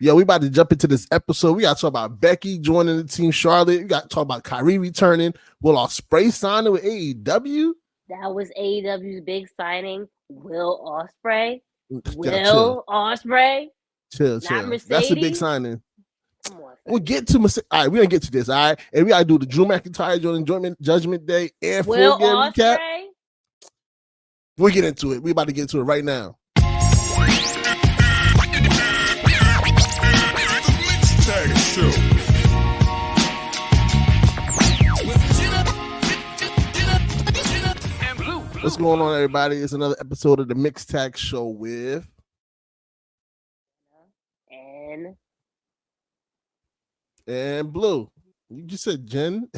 Yo, we about to jump into this episode. We got to talk about Becky joining the team, Charlotte. We got to talk about Kyrie returning. Will Ospreay signing with AEW? That was AEW's big signing. Will Ospreay. Chill. Ospreay. Chill. Not Mercedes. That's a big signing. Come on. We'll get to Mercedes. All right, we're going to get to this, all right? And we got to do the Drew McIntyre joining Judgment Day and Will Full Gear recap. Ospreay. We'll get into it. We're about to get into it right now. What's going on, everybody? It's another episode of the Mixed Tag Show with and Blue. You just said Jen.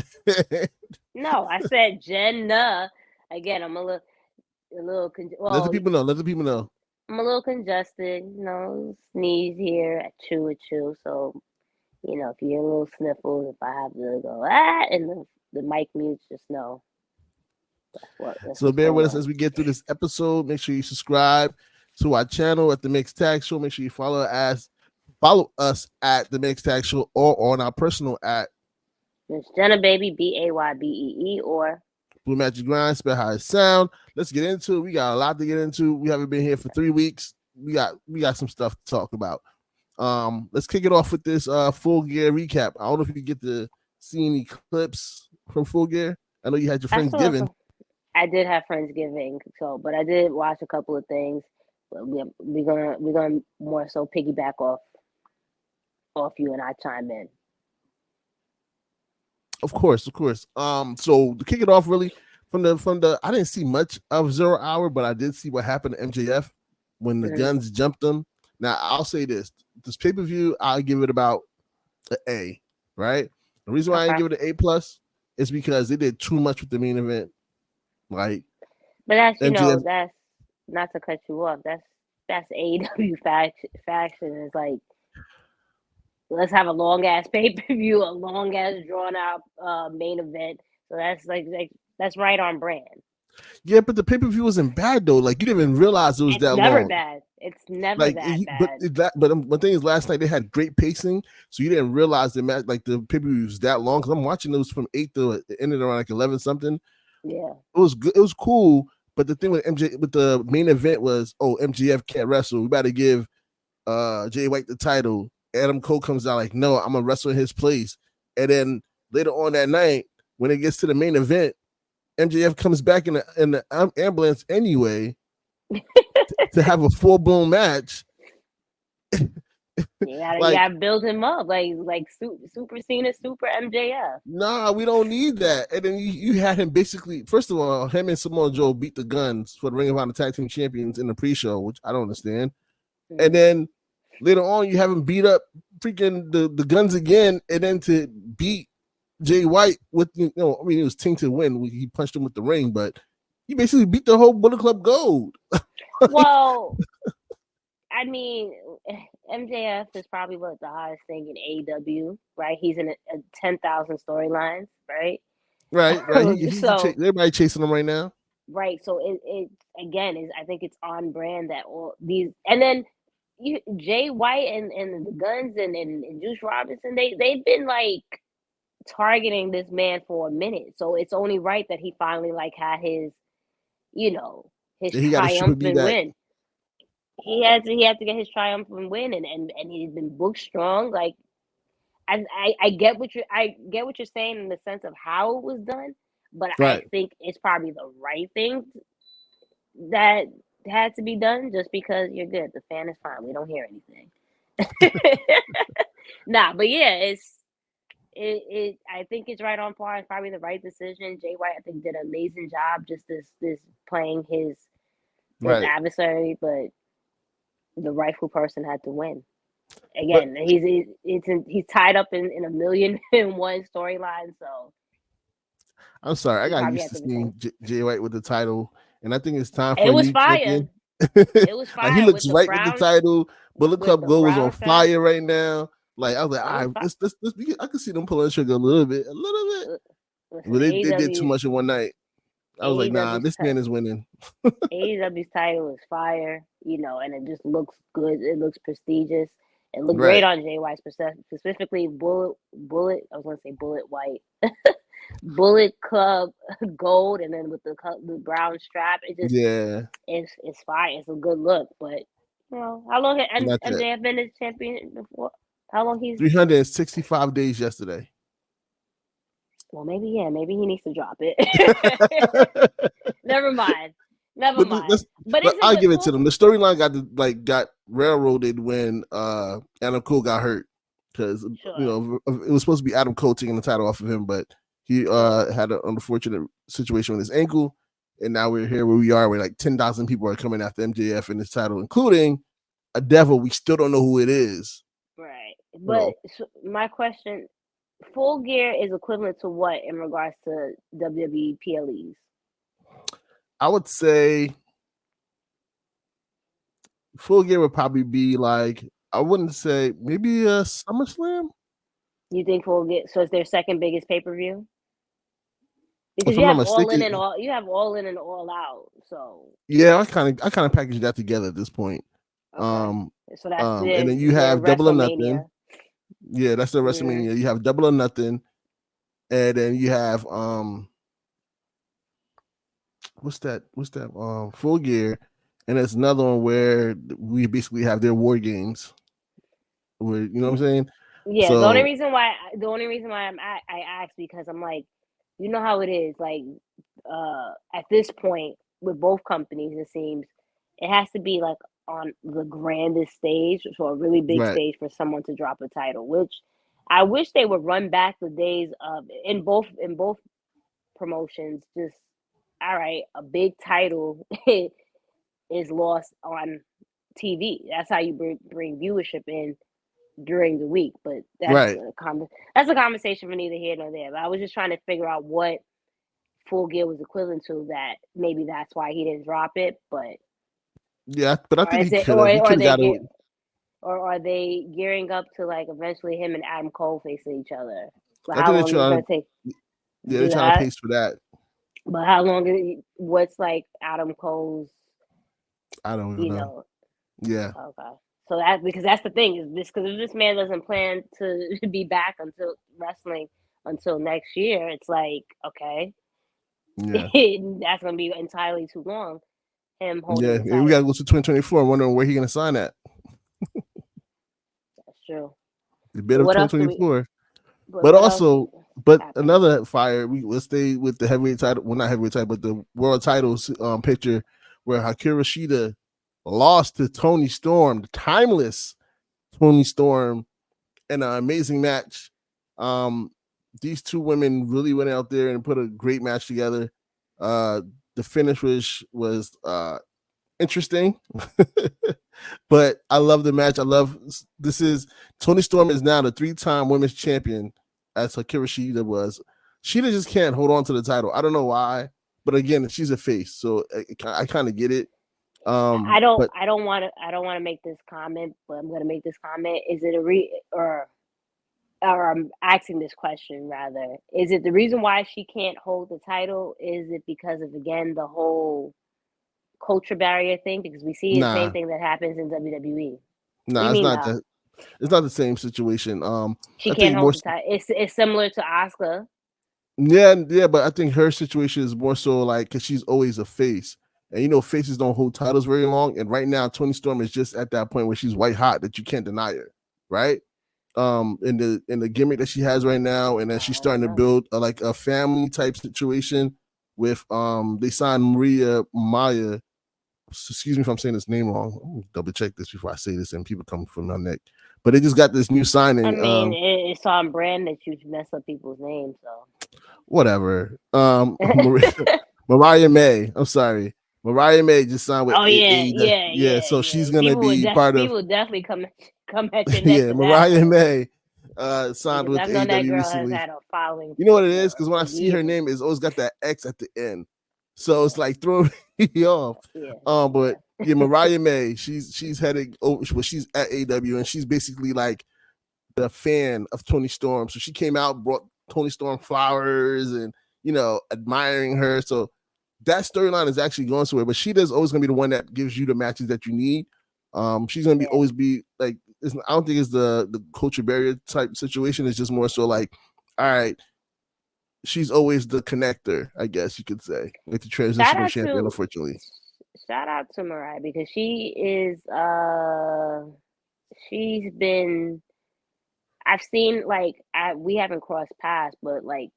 No, I said Jenna. Again, I'm a little. Let the people know. I'm a little congested. Sneeze here, chew. So, if you hear a little sniffles, if I have to go and the mic mutes, just know. So bear with us as we get through this episode. Make sure you subscribe to our channel at the Mixed Tag Show. Make sure you follow us at the Mixed Tag Show or on our personal at Miss Jenna Baby BAYBEE or Blue Magic Grind. Spell how it sound. Let's get into it. We got a lot to get into. We haven't been here for 3 weeks. We got some stuff to talk about. Let's kick it off with this Full Gear recap. I don't know if you get to see any clips from Full Gear. I know you had your Friendsgiving. I did have Friendsgiving, but I did watch a couple of things. But we're gonna more so piggyback off you and I chime in. Of course. So to kick it off, really from the I didn't see much of 0 Hour, but I did see what happened to MJF when the Guns jumped them. Now I'll say this pay-per-view, I'll give it about an A. Right. The reason why I didn't give it an A+ is because they did too much with the main event. Like, but that's MJF, that's not to cut you off. That's AEW faction. It's like, let's have a long ass pay-per-view, a long ass drawn out main event. So that's like that's right on brand. Yeah, but the pay-per-view wasn't bad though. Like, you didn't even realize it was that long. It's never bad. It's never that bad. But the thing is, last night they had great pacing, so you didn't realize the pay-per-view was that long. Because I'm watching those from 8 to it ended around like 11 something. Yeah, it was good. It was cool. But the thing with the main event was, MJF can't wrestle. We got to give Jay White the title. Adam Cole comes out like, no, I'm gonna wrestle in his place. And then later on that night, when it gets to the main event, MJF comes back in the ambulance anyway to have a full-blown match. You gotta build him up like Super Cena, Super MJF. Nah, we don't need that. And then you had him basically. First of all, him and Samoa Joe beat the Guns for the Ring of Honor Tag Team Champions in the pre-show, which I don't understand. Mm-hmm. And then later on, you have him beat up freaking the Guns again, and then to beat Jay White with it was tainted win. He punched him with the ring, but he basically beat the whole Bullet Club Gold. Well, I mean, MJF is probably the hottest thing in AEW, right? He's in a 10,000 storylines, right? Right. Everybody chasing him right now. Right. So it again is, I think it's on brand that all these, and then Jay White and the Guns and Juice Robinson, they've been like targeting this man for a minute. So it's only right that he finally had his, his triumphant win. He had to get his triumphant win, and he's been booked strong. Like, I get what you're saying in the sense of how it was done, but right. I think it's probably the right thing that had to be done, just because you're good. The fan is fine. We don't hear anything. But yeah, I think it's right on par. It's probably the right decision. Jay White, I think, did an amazing job just this playing his adversary, but the rightful person had to win. Again, he's tied up in 1,000,001 storyline. So I'm sorry, I got used to seeing Jay White with the title, and I think it's time for it was fire. It was fire. He looks right with the title. Bullet Club Gold is on fire right now. Like, I was like, all right, let's I can see them pulling the trigger a little bit. But they did too much in one night. I was like, nah, this man is winning. AEW's title is fire, and it just looks good. It looks prestigious. It looked great on JY, specifically Bullet. I was gonna say Bullet White, Bullet Club Gold, and then with the brown strap. It's fine. It's a good look, but how long has MJF been his champion before? How long 365 days yesterday. Well, maybe he needs to drop it. Never mind. But I'll give it to them. The storyline got railroaded when Adam Cole got hurt because it was supposed to be Adam Cole taking the title off of him, but he had an unfortunate situation with his ankle, and now we're here where we are, where like 10,000 people are coming after MJF in this title, including a devil. We still don't know who it is. Right, but my question: Full Gear is equivalent to what in regards to WWE PLEs? I would say Full Gear would probably be like, I wouldn't say, maybe a SummerSlam. You think Full Gear? So it's their second biggest pay-per-view? Because you have All In and All Out. So yeah, I kind of package that together at this point. Okay. So that's and then you have Double or Nothing. Yeah, that's the WrestleMania. Mm-hmm. You have Double or Nothing, and then you have what's that? Full Gear, and there's another one where we basically have their War Games. Where, you know what I'm saying? Yeah. So, the only reason why I asked, because I'm like, you know how it is. Like, at this point with both companies, it seems it has to be like on the grandest stage, so a really big stage for someone to drop a title. Which I wish they would run back the days of in both promotions. Just all right, a big title is lost on TV. That's how you bring viewership in during the week. But that's a conversation for neither here nor there. But I was just trying to figure out what Full Gear was equivalent to. That maybe that's why he didn't drop it. But yeah, but I think he could have. Or are they gearing up to like eventually him and Adam Cole facing each other? But how long is it going to take? Yeah, they're trying to pace for that. But how long? What's like Adam Cole's? I don't even know. Yeah. Okay. So because that's the thing is this, because if this man doesn't plan to be back until wrestling until next year, it's like, okay, that's gonna be entirely too long. Him holding. Yeah, we gotta go to 2024. I'm wondering where he's gonna sign at. That's true. The bit of 2024. But another fire. Let's stay with the heavyweight title. Well, not heavyweight title, but the world titles picture where Hikaru Shida lost to Toni Storm, the timeless Toni Storm, in an amazing match. These two women really went out there and put a great match together. The finish was interesting, but I love the match. Toni Storm is now the 3-time women's champion, as Hikaru Shida was. Shida just can't hold on to the title. I don't know why, but again, she's a face, so I kind of get it. I don't want to make this comment, but I'm going to make this comment. Is it or I'm asking this question rather? Is it the reason why she can't hold the title? Is it because of, again, the whole culture barrier thing? Because we see the same thing that happens in WWE. No, it's not that. It's not the same situation. She can't hold the title. It's similar to Asuka. Yeah, but I think her situation is more so like because she's always a face. And faces don't hold titles very long. And right now, Toni Storm is just at that point where she's white hot that you can't deny her, right? In the gimmick that she has right now, and then she's starting to build a family type situation with they signed Maria Maya. Excuse me if I'm saying this name wrong. I'm gonna double check this before I say this, and people come from my neck. But they just got this new signing. I mean, it's on brand that you mess up people's names, so whatever. Mariah May. I'm sorry. Mariah May just signed with yeah. So she's gonna be part of. People definitely come at your neck. Yeah, Mariah May signed with AEW that girl recently. Has had a following. You know what it is? Because when I see her name, it's always got that X at the end, so it's like throwing me off. Yeah. But Mariah May, she's heading over. Well, she's at AEW, and she's basically like the fan of Toni Storm. So she came out, brought Toni Storm flowers, and admiring her. So that storyline is actually going somewhere, but Shida's always going to be the one that gives you the matches that you need. She's going to always be like I don't think it's the culture barrier type situation. It's just more so like, all right, she's always the connector, I guess you could say, like the Shout transitional out champion. to Unfortunately, shout out to Mariah because she's been I've seen like we haven't crossed paths, but like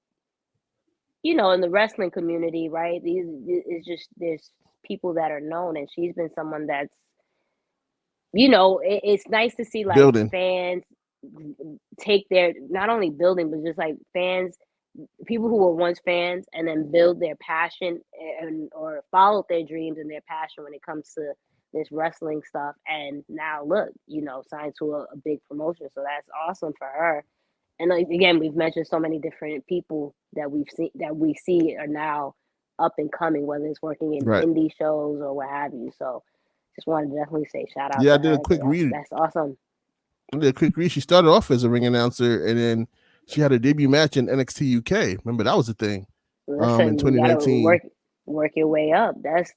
in the wrestling community, right? These it's just there's people that are known, and she's been someone that's it's nice to see like building. fans take their not only building but just like fans people who were once fans and then build their passion and or followed their dreams and their passion when it comes to this wrestling stuff and now look signed to a big promotion, so that's awesome for her. And like, again, we've mentioned so many different people that we see are now up and coming, whether it's working in Right. indie shows or what have you. So just wanted to definitely say shout out Yeah, to I did a her quick because read. that's awesome. I did a quick read. She started off as a ring announcer, and then she had a debut match in NXT UK. Remember that was a thing. In Listen, you gotta 2019. work your way up. That's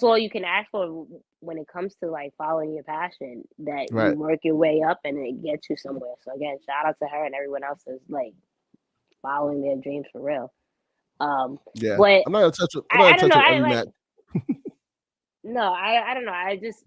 all you can ask for when it comes to like following your passion. That you Right. work your way up and it gets you somewhere. So again, shout out to her and everyone else that's like following their dreams for real. Yeah. But I'm not gonna touch. I'm not I gonna don't know. touch on I every like match. no. I don't know. I just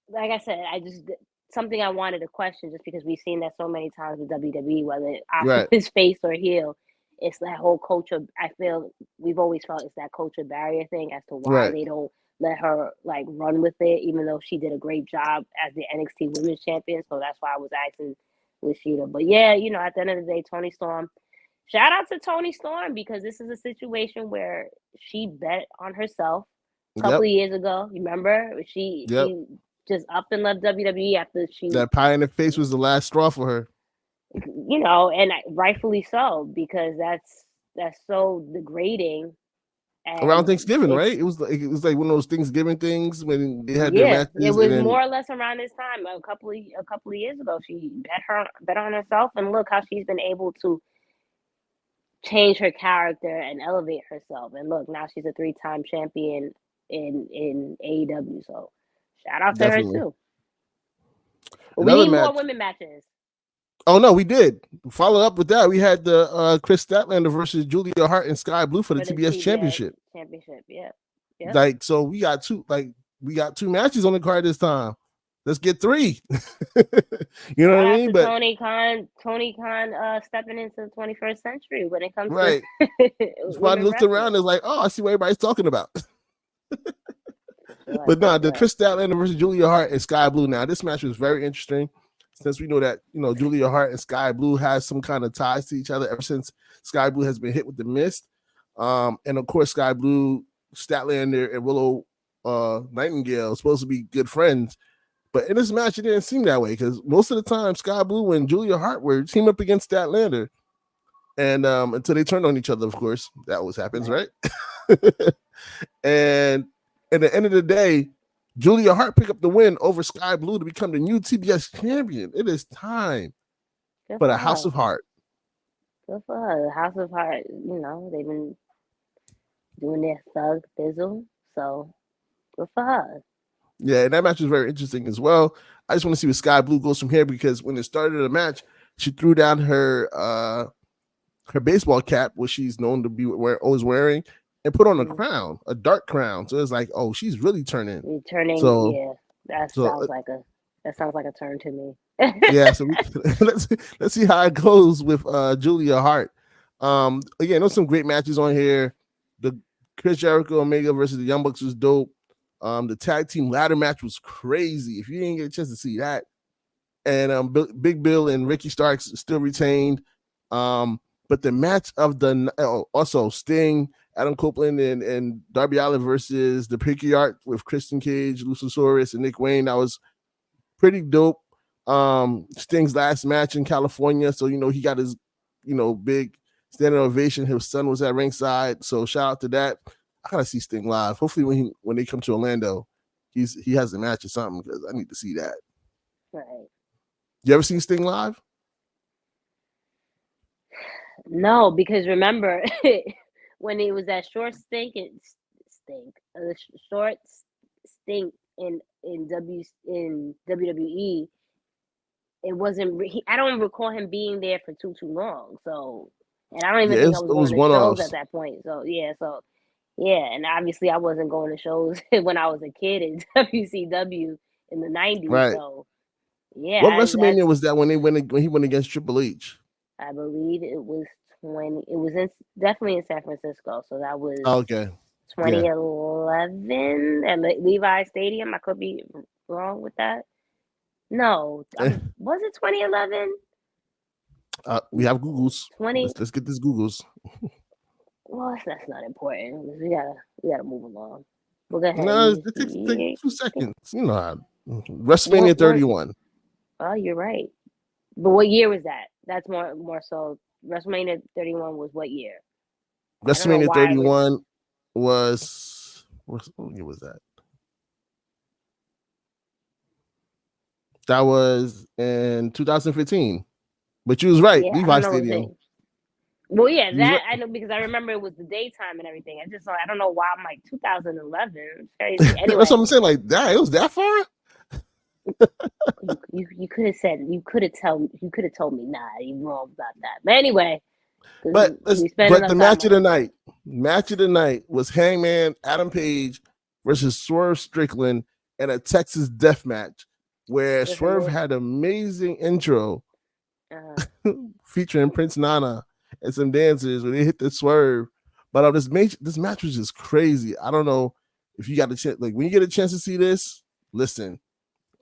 like I said. I just something I wanted to question just because we've seen that so many times with WWE, whether Oscar Right. is face or heel. It's that whole culture. I feel we've always felt it's that culture barrier thing as to why Right. they don't let her like run with it, even though she did a great job as the NXT Women's Champion. So that's why I was asking Lashida. But yeah, at the end of the day, Tony Storm. Shout out to Tony Storm because this is a situation where she bet on herself a couple Yep. of years ago. You remember Yep. she just up and left WWE after she, That pie in the face was the last straw for her. and rightfully so because that's so degrading Around and Thanksgiving, it's right? It was like one of those Thanksgiving things when they had their yeah, it matches, and was then more or less around this time a couple of years ago. She bet on herself, and look how she's been able to change her character and elevate herself. And look, now she's a 3-time champion in AEW. So shout out to her definitely too. But we another need more match. women matches Oh no, we did follow up with that. We had the Chris Statlander versus Julia Hart and Sky Blue for the for the TBS TBS Championship. championship. Yep. Yep. Like, so we got two matches on the card this time. Let's get three. You know what Shout I out mean? to But Tony Khan stepping into the 21st century when it comes to right, Spotty women looked around wrestling. and was like, oh, I see what everybody's talking about. For sure, But for nah, the sure. Chris Statlander versus Julia Hart and Sky Blue. Now, this match was very interesting since we know that Julia Hart and Sky Blue has some kind of ties to each other ever since Sky Blue has been hit with the mist. And of course, Sky Blue, Statlander, and Willow Nightingale are supposed to be good friends. But in this match, it didn't seem that way because most of the time, Sky Blue and Julia Hart were team up against Statlander. And until they turned on each other, of course, that always happens, right? And at the end of the day, Julia Hart picked up the win over Sky Blue to become the new TBS champion. It is time Good for the for House her. of Heart. Good for her. The House of Heart, they've been doing their thug thizzle. So good for her. Yeah, and that match was very interesting as well. I just want to see where Sky Blue goes from here because when it started the match, she threw down her baseball cap, which she's known to be always wearing, and put on a crown, a dark crown. So it's like, oh, she's really turning. Turning, So, yeah, so that sounds like a turn to me. yeah. So let's see how it goes with Julia Hart. Again, there's some great matches on here. The Chris Jericho Omega versus the Young Bucks was dope. The tag team ladder match was crazy. If you didn't get a chance to see that, and Big Bill and Ricky Starks still retained. But the match of the also Sting, Adam Copeland, and Darby Allin versus the Patriarch with Christian Cage, Luchasaurus, and Nick Wayne. That was pretty dope. Sting's last match in California, so he got his big standing ovation. His son was at ringside, so shout out to that. I gotta see Sting live. Hopefully, when they come to Orlando, he has a match or something because I need to see that. Right. You ever seen Sting live? No, because remember when it was that short short stink in WWE, it wasn't. I don't recall him being there for too long. So, and I don't even Yeah, think I was it was going to one shows at offs. that point. So yeah, and obviously I wasn't going to shows when I was a kid in WCW in the '90s. Right. So yeah, What that's WrestleMania was that when he went against Triple H? I believe it was 20. It was definitely in San Francisco. So that was Oh, okay. Yeah. 2011 at Levi Stadium. I could be wrong with that. No, was it 2011? We have Googles. 20. Let's get this Googles. Well, that's not important. We gotta move along. Well, go ahead. No, it takes take You 2 seconds. You know how. what? WrestleMania What? 31. Oh, you're right. But what year was that? That's more so. WrestleMania 31 was what year? I don't know WrestleMania why. 31 was what year was that? That was in 2015. But you was right, Yeah, I Levi don't know what Stadium. thing. Well, yeah, You was that right. I know because I remember it was the daytime and everything. I don't know why I'm like 2011. It's crazy. That's Anyway, what I'm saying. Like that, it was that far. you could have said you could have told me nah, you wrong about that. But anyway, because But we spent but the enough time match of on the it. night was Hangman Adam Page versus Swerve Strickland in a Texas death match where Listen, Swerve had an amazing intro uh, featuring Prince Nana and some dancers when they hit the swerve. But this match was just crazy. I don't know if you got a chance, like when you get a chance to see this, listen,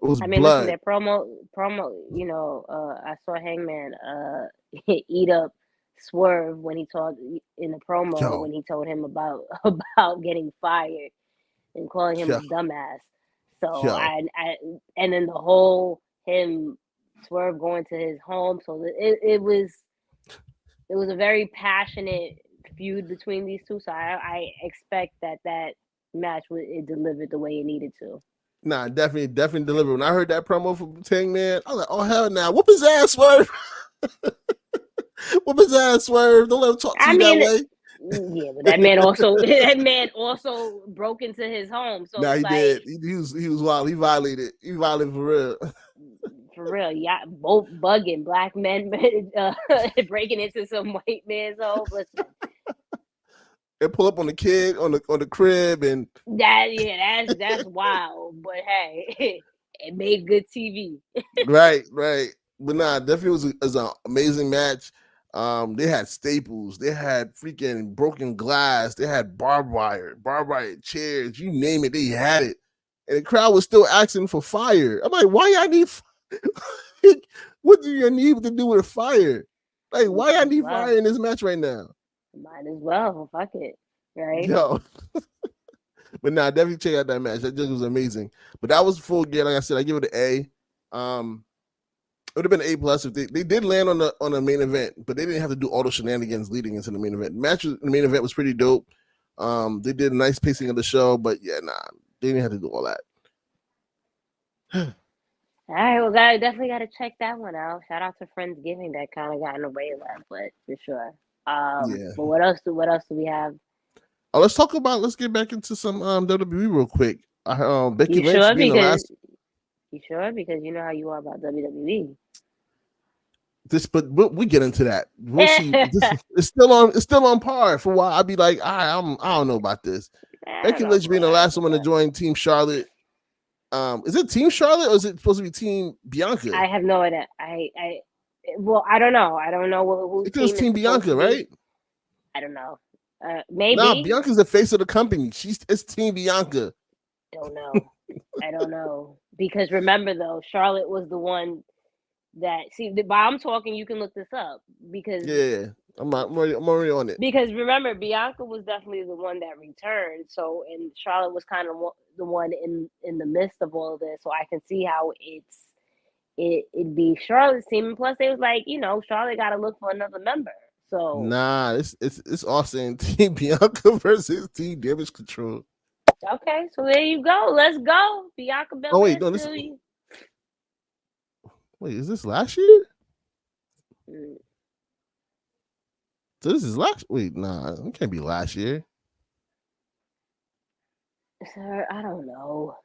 it was I mean, listen, blood. their promo. I saw Hangman eat up Swerve when he talked in the promo Yo, when he told him about getting fired and calling him a yo, dumbass. So yo. and then the whole him Swerve going to his home. So it was a very passionate feud between these two. So I expect that match it delivered the way it needed to. Nah, definitely delivered. When I heard that promo from Hangman, I was like, oh hell nah, whoop his ass, Swerve. Whoop his ass, Swerve. Don't let him talk to I you that mean, way. yeah, but that man also broke into his home. So Nah, it's he like did. He was wild. He violated. He violated for real. for real, yeah, both bugging black men breaking into some white man's home. Listen, And pull up on the kid on the crib and that's wild. But hey, it made good TV. right. But nah, definitely was an amazing match. They had staples, they had freaking broken glass, they had barbed wire chairs, you name it, they had it. And the crowd was still asking for fire. I'm like, why y'all need what do you need to do with a fire? Like, why I Might as need well. fire in this match right now? Might as well. Fuck it. Right? Yo. But nah, definitely check out that match. That just was amazing. But that was full gear. Like I said, I give it an A. It would have been an A+ if they did land on the main event, but they didn't have to do all the shenanigans leading into the main event. The match in the main event was pretty dope. They did a nice pacing of the show, but yeah, nah, they didn't have to do all that. All right, well, guys, definitely got to check that one out. Shout out to Friendsgiving that kind of got in the way of that, but for sure. Yeah. But what else? What else do we have? Let's get back into some WWE real quick. Becky You Lynch sure? being the Because last you know how you are about WWE. but we get into that. We'll see. It's still on par for a while. I'd be like, I don't know about this. I don't Becky know, Lynch being the boy. last one to join Team Charlotte. Is it Team Charlotte or is it supposed to be Team Bianca? I have no idea. Well, I don't know. I don't know whose Because it's team it's Team supposed to Bianca, be. right? I don't know. Nah, Maybe. Bianca's the face of the company. It's Team Bianca. Don't know. I don't know because remember though, Charlotte was the one that while I'm talking, you can look this up because Yeah, I'm already on it. remember Bianca was definitely the one that returned. So and Charlotte was kind of the one in the midst of all of this. So I can see how it'd be Charlotte's team. And plus, they was like, Charlotte got to look for another member. So Nah, it's all saying Team Bianca versus Team Damage Control. okay, so there you go. Let's go, Bianca Oh wait, Belair. no, Still, wait, is this last year? mm, So this is last. Wait, nah, it can't be last year. sir, I don't know.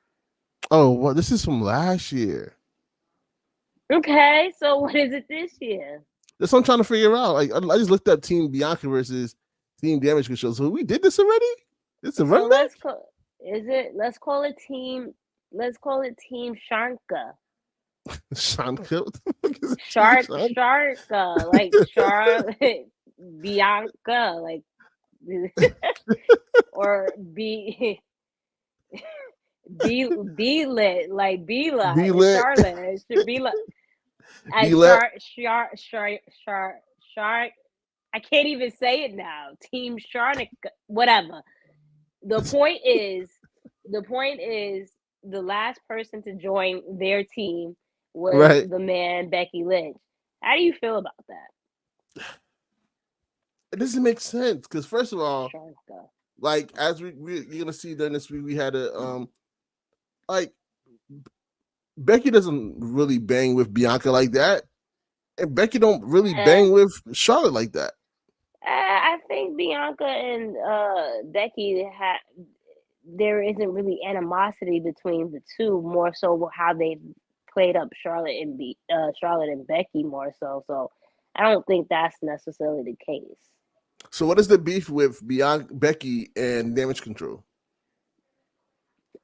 Oh, well, this is from last year. Okay, so what is it this year? That's what I'm trying to figure out. Like, I just looked up Team Bianca versus Team Damage Control. So we did this already. It's a So run let's back. call is it let's call it team let's call it Team Sharka. Shanka, what the fuck is it? Team Sharka, like Charlotte Bianca, like or be lit like Bila Be and lit. Charlotte. It should be like Be at lit. Shark. I can't even say it now. Team Shark, whatever. The point is, the point is, the last person to join their team was Right. the man Becky Lynch. How do you feel about that? It doesn't make sense because first of all, Sharka. like as you're gonna see during this week, we had a like Becky doesn't really bang with Bianca like that, and Becky don't really Eh, bang with Charlotte like that. I think Bianca and Becky there isn't really animosity between the two. More so how they played up Charlotte and Becky more so. So I don't think that's necessarily the case. So what is the beef with Bianca, Becky, and Damage Control?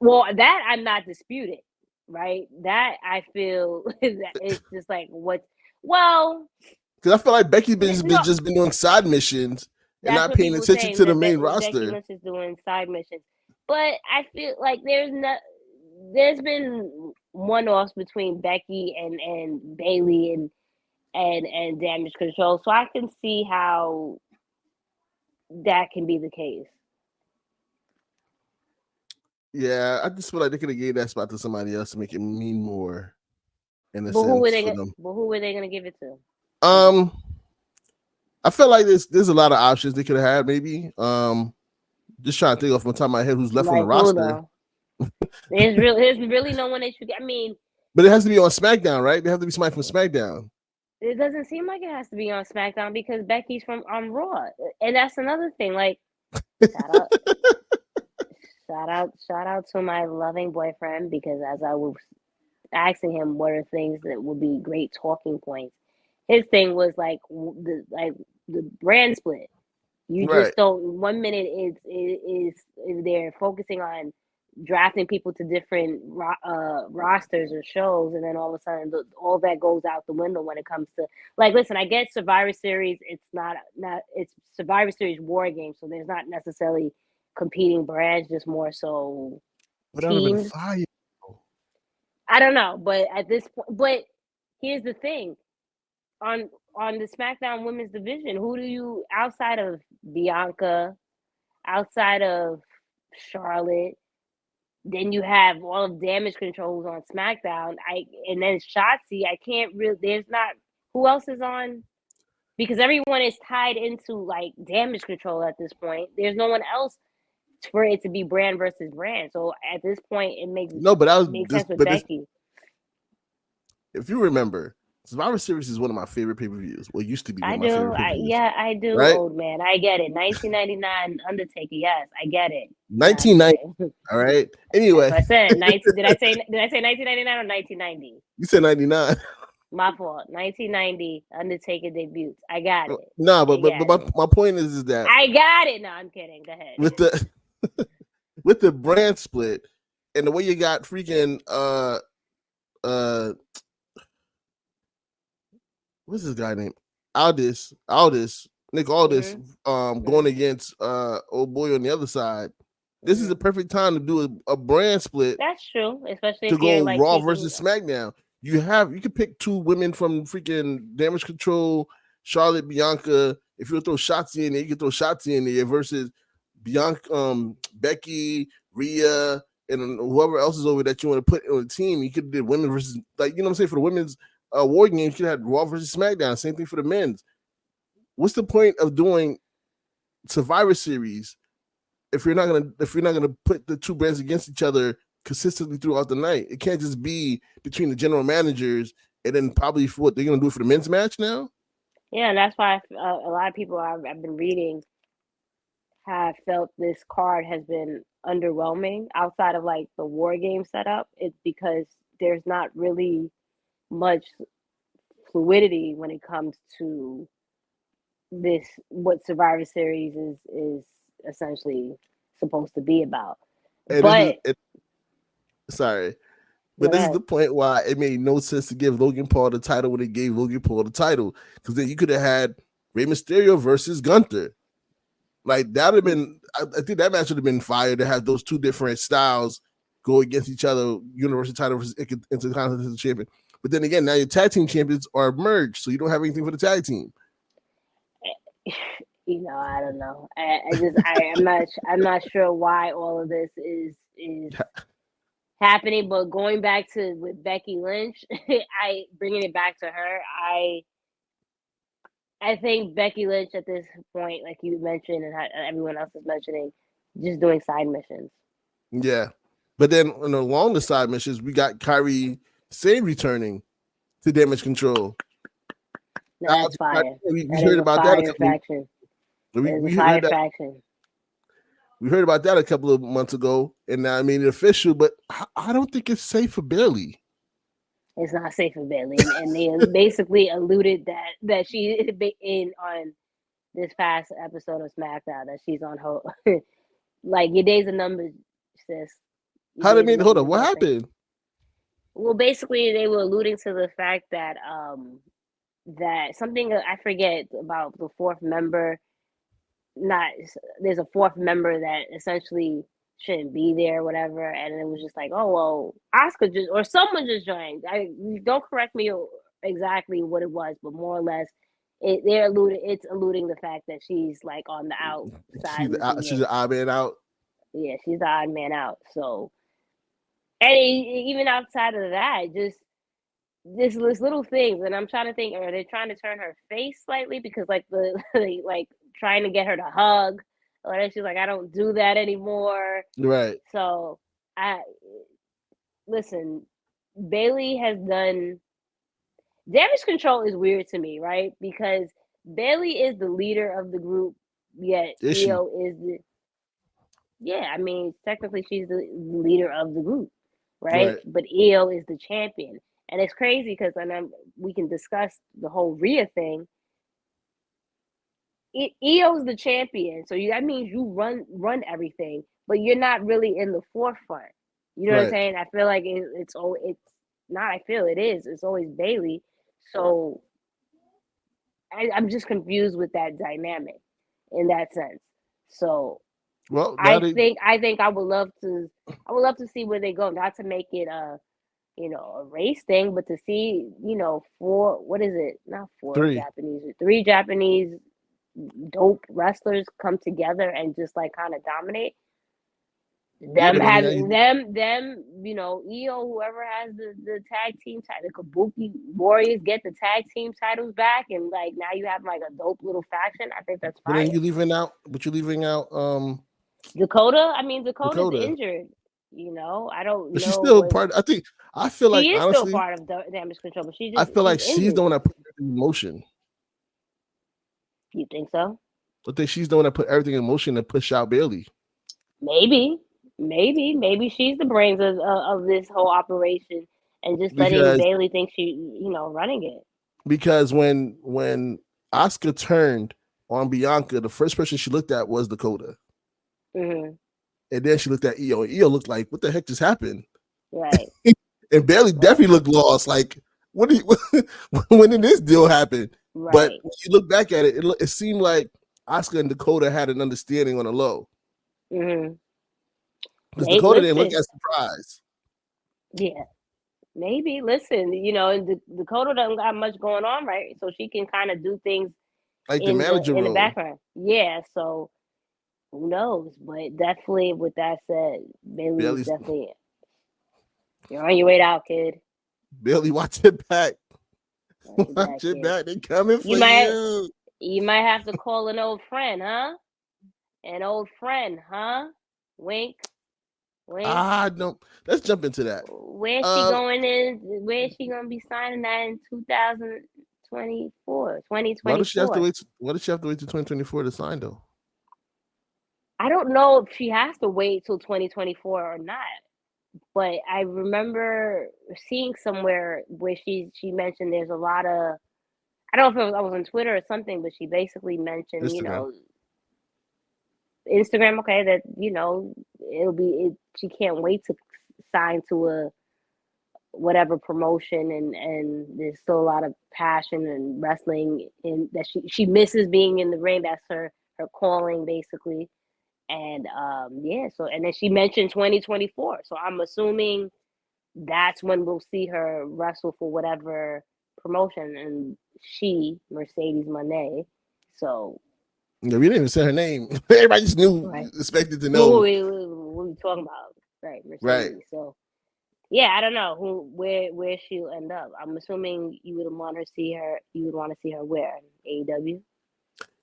Well, that I'm not disputing, right? That I feel that it's just like what. Well, Because I feel like Becky's been no, just been doing side missions and that's not what paying people attention saying to the that main Becky roster. Lynch is doing side missions, but I feel like there's been one offs between Becky and Bailey and Damage Control, so I can see how that can be the case. Yeah, I just feel like they could have gave that spot to somebody else to make it mean more in a But who were sense they? for them. But who were they going to give it to? Um, I feel like there's a lot of options they could have had. Maybe just trying to think off the top of my head who's left on the Like who roster. though? There's really no one that you. I mean, But it has to be on SmackDown, right? They have to be somebody from SmackDown. it doesn't seem like it has to be on SmackDown because Becky's from on Raw, and that's another thing. Like, shout out, shout out to my loving boyfriend because as I was asking him what are things that would be great talking points, his thing was the brand split. You Right. just don't. 1 minute is they're focusing on drafting people to different rosters or shows, and then all of a sudden all that goes out the window when it comes to like. Listen, I get Survivor Series. It's not it's Survivor Series War Games, so there's not necessarily competing brands, just more so But that would have been teams. fire. I don't know, but at this point, but here's the thing on the SmackDown Women's Division, who do you outside of Bianca, outside of Charlotte, then you have all of Damage Controls on SmackDown. And then Shotzi. I can't really. There's not who else is on because everyone is tied into like Damage Control at this point. There's no one else for it to be brand versus brand. So at this point, No, but that was makes this. sense with But this, Becky. if you remember, Survivor Series is one of my favorite pay per views. Well, it used to be one I of my do. favorite pay per views. Yeah, I do, Right. old man. I get it. 1999 Undertaker. Yes, I get it. No, I'm 1990. kidding. All right. That's Anyway, what I said. 19. Did I say 1999 or 1990? you said 99. My fault. 1990 Undertaker debuts. I got it. Nah, I but got it. my point is that I got it. No, I'm kidding. Go ahead. with the with the brand split and the way you got freaking uh what's this guy named Aldis Nick Aldis going against old boy on the other side. This is the perfect time to do a brand split. That's true, especially To if you're go like Raw taking. versus SmackDown. You could pick two women from freaking Damage Control, Charlotte, Bianca. If you throw Shotzi in there, you can throw Shotzi in there versus Bianca, Becky, Rhea, and whoever else is over that you want to put on the team. You could do women versus you know what I'm saying, for the women's war games. You could have Raw versus SmackDown. Same thing for the men's. What's the point of doing Survivor Series if you're not gonna put the two brands against each other consistently throughout the night? It can't just be between the general managers and then probably for what they're gonna do for the men's match now. Yeah, and that's why a lot of people I've been reading have felt this card has been underwhelming outside of like the war game setup. It's because there's not really much fluidity when it comes to this what Survivor Series is essentially supposed to be about. And this is But it, sorry, go but this is ahead. the point why it made no sense to give Logan Paul the title when they gave Logan Paul the title, because then you could have had Rey Mysterio versus Gunther. Like that would have been, I think that match would have been fire to have those two different styles go against each other, Universal title versus Intercontinental champion. But then again, now your tag team champions are merged, so you don't have anything for the tag team. I don't know. I'm not sure why all of this is happening. But going back to with Becky Lynch, I bringing it back to her. I think Becky Lynch at this point, like you mentioned, and everyone else is mentioning, just doing side missions. Yeah. But then along the side missions, we got Kyrie Sane returning to Damage Control. Now that's fire. We That heard is a about that a fire couple. faction. That is a We fire heard that. faction. We heard about that a couple of months ago, and now I mean it's official, but I don't think it's safe for Bayley. It's not safe for Bayley, and they basically alluded that she in on this past episode of SmackDown that she's on hold. Like your days of numbers, sis. How did I mean? Hold on, what happened? Well, basically, they were alluding to the fact that that something I forget about the fourth member. Not there's a fourth member that essentially shouldn't be there, or whatever, and it was just like, oh well, Oscar just or someone just joined. Don't correct me exactly what it was, but more or less, it's alluding the fact that she's like on the outside looking She's in. an odd man out. Yeah, she's the odd man out. So, and even outside of that, just this little things, and I'm trying to think, are they trying to turn her face slightly because like the like trying to get her to hug, or then she's like, I don't do that anymore. Right. So I listen, Bayley has done Damage Control is weird to me, right? Because Bayley is the leader of the group, yet Io is the I mean technically she's the leader of the group, right? But Io is the champion. And it's crazy because we can discuss the whole Rhea thing. Io's the champion, so that means you run everything, but you're not really in the forefront. You know what I'm saying? I feel like it's not. I feel it is. It's always Bayley. So I'm just confused with that dynamic in that sense. So well, I think I would love to see where they go. Not to make it a race thing, but to see, what is it? Not three Japanese dope wrestlers come together and just like kind of dominate. Them having Io, whoever has the tag team title, the Kabuki Warriors get the tag team titles back, and like now you have like a dope little faction. I think that's fire. But then you're leaving out Dakota. I mean, Dakota's injured. I don't know. She's still part. I feel like she is honestly, still part of the Damage Control, but I feel like she's injured. the one that put everything in motion. You think so? I think she's the one that put everything in motion to push out Bayley. Maybe she's the brains of this whole operation, and just letting Bayley think she, running it. Because when Asuka turned on Bianca, the first person she looked at was Dakota. Mm-hmm. And then she looked at Io, and Io looked like, what the heck just happened? Right. And Bayley definitely looked lost. Like, when did this deal happen? Right. But when you look back at it, it seemed like Asuka and Dakota had an understanding on the low. Mm-hmm. Because Dakota didn't look as surprised. Yeah. Maybe. Listen, Dakota doesn't got much going on, right? So she can kind of do things like in the background. Yeah, so who knows? But definitely, with that said, Bayley's definitely you're on your way out, kid. Bayley, watch it back. Watch it back. They coming for you. You might have to call an old friend, huh? An old friend, huh? Wink. No. Let's jump into that. Where's she going in? Where's she going to be signing that in 2024? Why does she have to wait? Why does she have to wait to 2024 to sign though? I don't know if she has to wait till 2024 or not. But I remember seeing somewhere where she mentioned there's a lot of, I don't know if I was on Twitter or something, but she basically mentioned, Instagram. Instagram, okay, that, it'll be she can't wait to sign to a whatever promotion, and there's still a lot of passion and wrestling in that she misses being in the ring. That's her calling basically. And yeah, so and then she mentioned 2024. So I'm assuming that's when we'll see her wrestle for whatever promotion, and she Mercedes Moné. So Yeah, we didn't even say her name. Everybody just knew, right, expected to what know. we talking about? Right, Right. Mercedes. So yeah, I don't know where she'll end up. I'm assuming you would want to see her. You would want to see her where, AEW.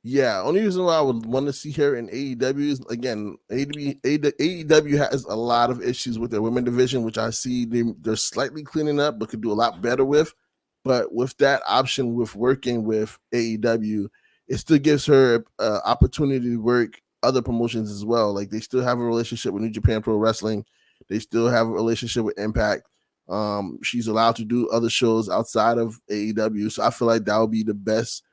Yeah, only reason why I would want to see her in AEW is again, AEW has a lot of issues with their women division, which I see they're slightly cleaning up, but could do a lot better with. But with that option with working with AEW, it still gives her opportunity to work other promotions as well. Like they still have a relationship with New Japan Pro Wrestling, they still have a relationship with Impact. She's allowed to do other shows outside of AEW, so I feel like that would be the best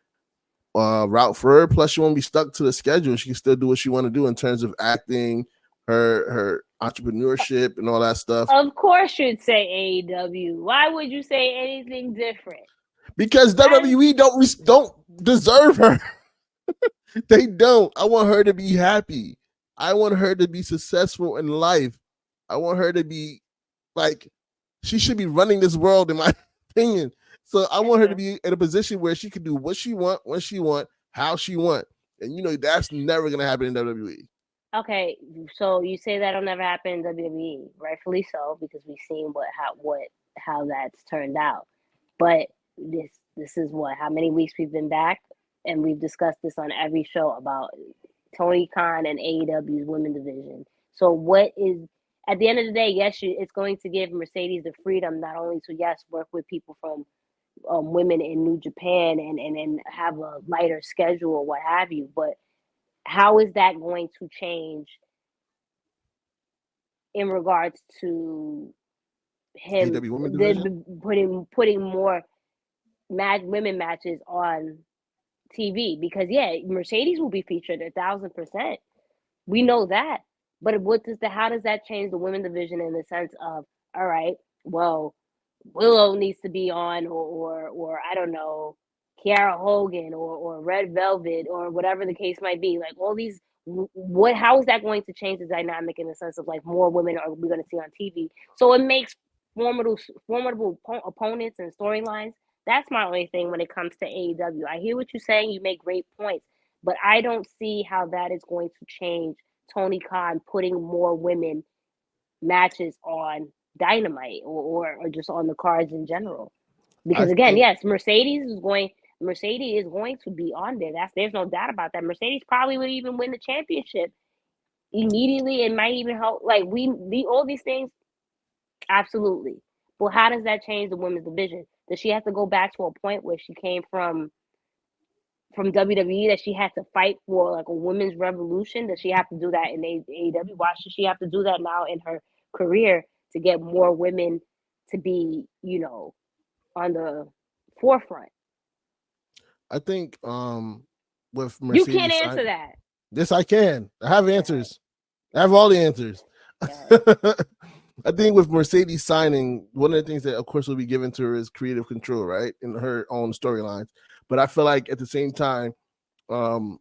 route for her. Plus, she won't be stuck to the schedule. She can still do what she want to do in terms of acting, her entrepreneurship, and all that stuff. Of course, you'd say AEW. Why would you say anything different? Because That WWE don't deserve her. They don't. I want her to be happy. I want her to be successful in life. I want her to be like she should be running this world, in my opinion. So I want her to okay. be in a position where she can do what she want, when she want, how she want, and that's never gonna happen in WWE. Okay, so you say that'll never happen in WWE, rightfully so, because we've seen how that's turned out. But this is what, how many weeks we've been back, and we've discussed this on every show about Tony Khan and AEW's women division. So what is, at the end of the day, yes, it's going to give Mercedes the freedom not only to, yes, work with people from women in New Japan, and have a lighter schedule or what have you, but how is that going to change in regards to him AEW Women Division. putting more women matches on TV? Because yeah, Mercedes will be featured 1,000%. We know that, but how does that change the women division in the sense of, all right, well, Willow needs to be on, or I don't know, Kiara Hogan, or Red Velvet, or whatever the case might be. Like all these, how is that going to change the dynamic in the sense of like more women are we going to see on TV? So it makes formidable opponents and storylines. That's my only thing when it comes to AEW. I hear what you're saying. You make great points, but I don't see how that is going to change Tony Khan putting more women matches on Dynamite, or just on the cards in general. I Because again, think yes, Mercedes is going to be on there. There's no doubt about that. Mercedes probably would even win the championship immediately. It might even help. Like all these things, absolutely. But how does that change the women's division? Does she have to go back to a point where she came from WWE, that she had to fight for like a women's revolution? Does she have to do that in AEW? Why should she have to do that now in her career to get more women to be, on the forefront? with You can't Mercedes answer sign, that. this I can. I have Go ahead. answers. I have all the answers. Go ahead. I think with Mercedes signing, one of the things that of course will be given to her is creative control, right? In her own storylines. But I feel like at the same time, um,